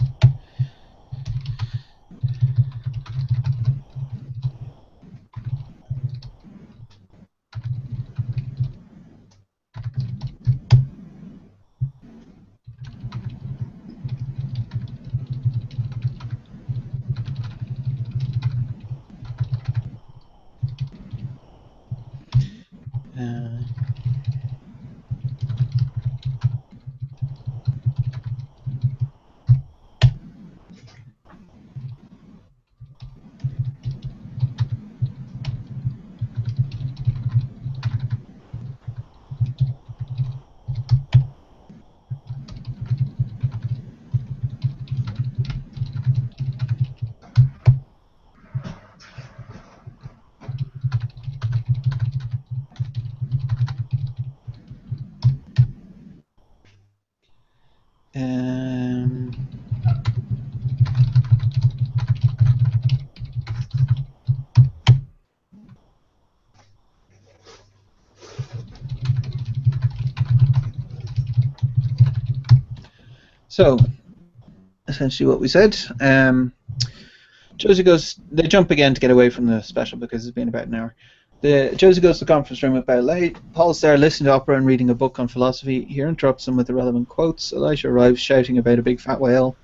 So, essentially what we said. Josie goes. They jump again to get away from the special because it's been about an hour. Josie goes to the conference room about late. Paul's there listening to opera and reading a book on philosophy. He interrupts him with irrelevant quotes. Elijah arrives shouting about a big fat whale.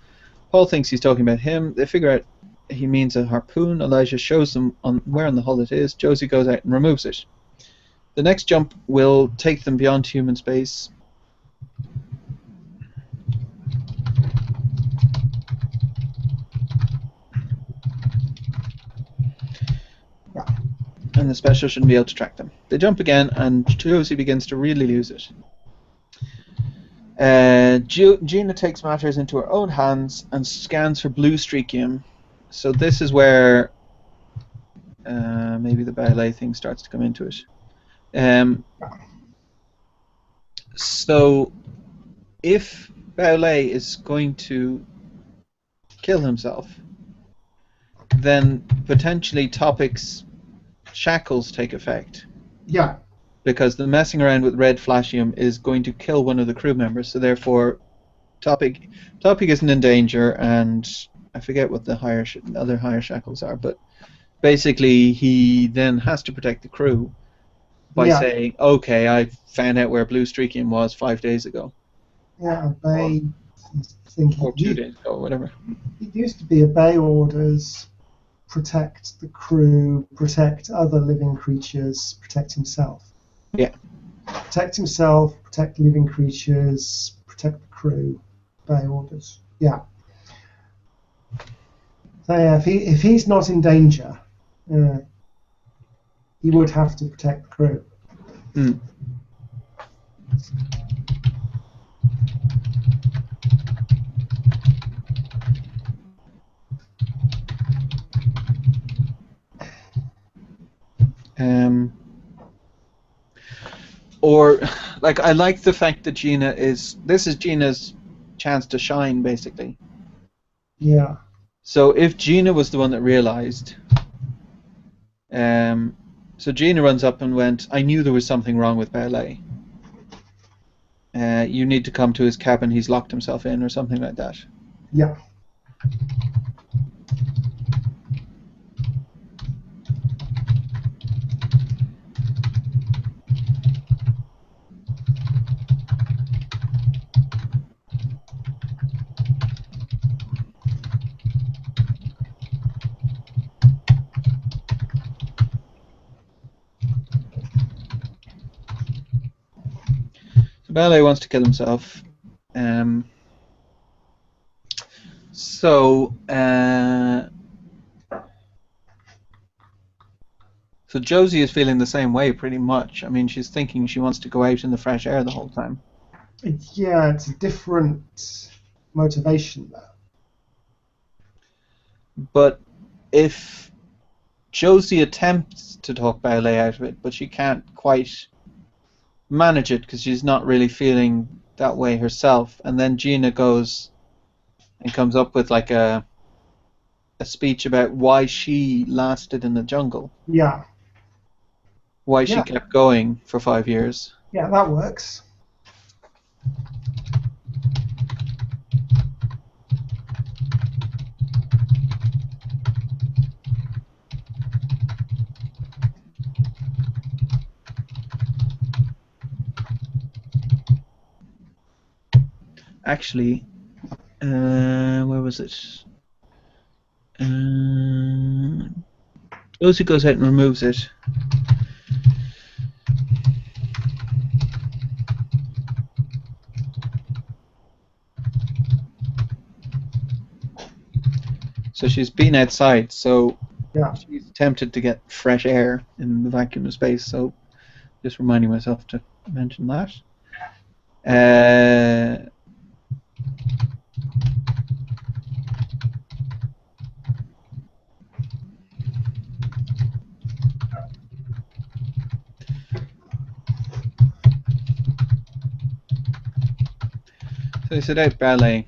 Paul thinks he's talking about him. They figure out he means a harpoon. Elijah shows them where on the hull it is. Josie goes out and removes it. The next jump will take them beyond human space. And the special shouldn't be able to track them. They jump again, and Josie begins to really lose it. Gina takes matters into her own hands and scans for blue streakium. So this is where maybe the ballet thing starts to come into it. So if ballet is going to kill himself, then potentially Topic's shackles take effect. Yeah. Because the messing around with red flashium is going to kill one of the crew members, so therefore Topic isn't in danger, and I forget what the other higher shackles are, but basically he then has to protect the crew by saying, okay, I found out where blue streakium was 5 days ago. Yeah, Bay thinking, or 2 days ago, or whatever. It used to be a Bay orders: protect the crew, protect other living creatures, protect himself. Yeah. Protect himself, protect living creatures, protect the crew. Bay orders. Yeah. So yeah, if he's not in danger, he would have to protect the crew. Mm. Or, like, I like the fact that this is Gina's chance to shine, basically. Yeah. So if Gina was the one that realized, so Gina runs up and went, I knew there was something wrong with Ballet. You need to come to his cabin, he's locked himself in, or something like that. Yeah. So Ballet wants to kill himself. So Josie is feeling the same way, pretty much. I mean, she's thinking she wants to go out in the fresh air the whole time. It's a different motivation there. But if Josie attempts to talk Ballet out of it, but she can't quite manage it because she's not really feeling that way herself, and then Gina goes and comes up with like a speech about why she lasted in the jungle. Yeah. Why she kept going for 5 years. Yeah, that works. Actually, where was it? Josie goes out and removes it. So she's been outside, so she's tempted to get fresh air in the vacuum of space, so just reminding myself to mention that. So they set out Ballet.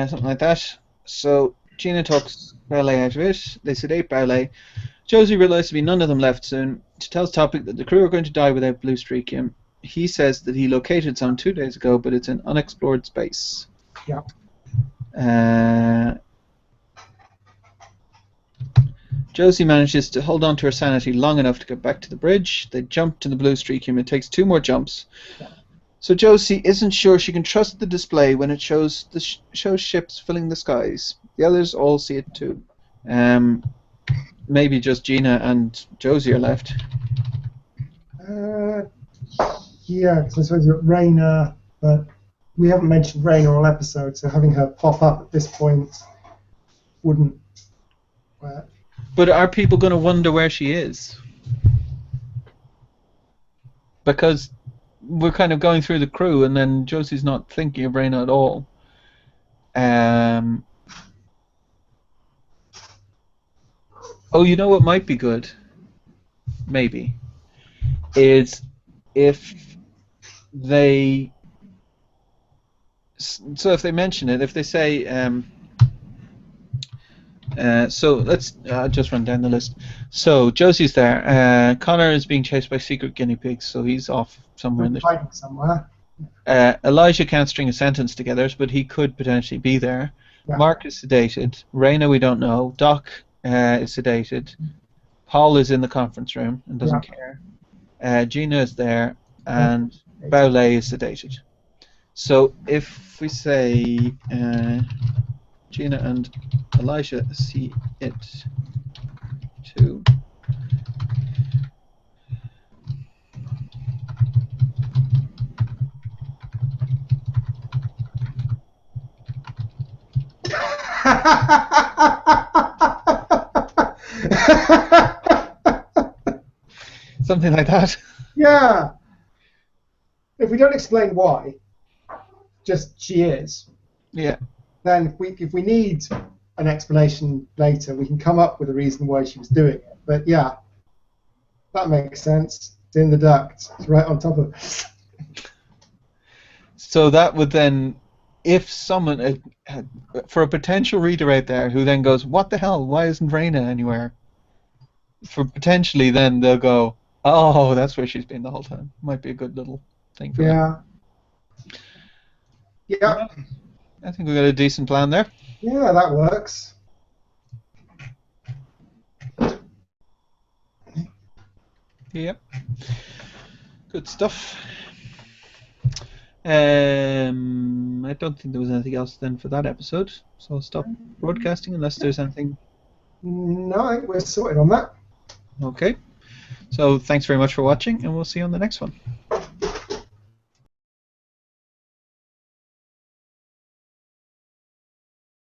Something like that. So Gina talks Ballet out of it. They sedate Ballet. Josie realizes to be none of them left soon. She tells Topic that the crew are going to die without Blue Streakium. He says that he located some 2 days ago, but it's in unexplored space. Yeah. Josie manages to hold on to her sanity long enough to get back to the bridge. They jump to the Blue Streakium. It takes 2 more jumps. Yeah. So Josie isn't sure she can trust the display when it shows shows ships filling the skies. The others all see it too. Maybe just Gina and Josie are left. Yeah, because I suppose you've got Raina, but we haven't mentioned Raina all episode, so having her pop up at this point wouldn't work. But are people going to wonder where she is? Because we're kind of going through the crew, and then Josie's not thinking of Raina at all. Oh, you know what might be good? Maybe. Is if they... So if they mention it, if they say... so let's just run down the list. So Josie's there. Connor is being chased by secret guinea pigs, so he's off somewhere in the hiding somewhere. Elijah can't string a sentence together, but he could potentially be there. Yeah. Mark is sedated. Raina we don't know. Doc is sedated. Paul is in the conference room and doesn't care. Gina is there, and Ballet is sedated. So if we say Gina and Elijah see it too, Something like that. Yeah. If we don't explain why, just she is. Yeah. Then if we need an explanation later, we can come up with a reason why she was doing it. But yeah, that makes sense. It's in the duct. It's right on top of us. So that would then, if someone, for a potential reader out there who then goes, what the hell, why isn't Raina anywhere? For potentially then they'll go, oh, that's where she's been the whole time. Might be a good little thing for them. Yeah. Well, I think we got a decent plan there. Yeah, that works. Yep. Good stuff. I don't think there was anything else then for that episode, so I'll stop broadcasting unless there's anything. No, I think we're sorted on that. Okay. So thanks very much for watching, and we'll see you on the next one.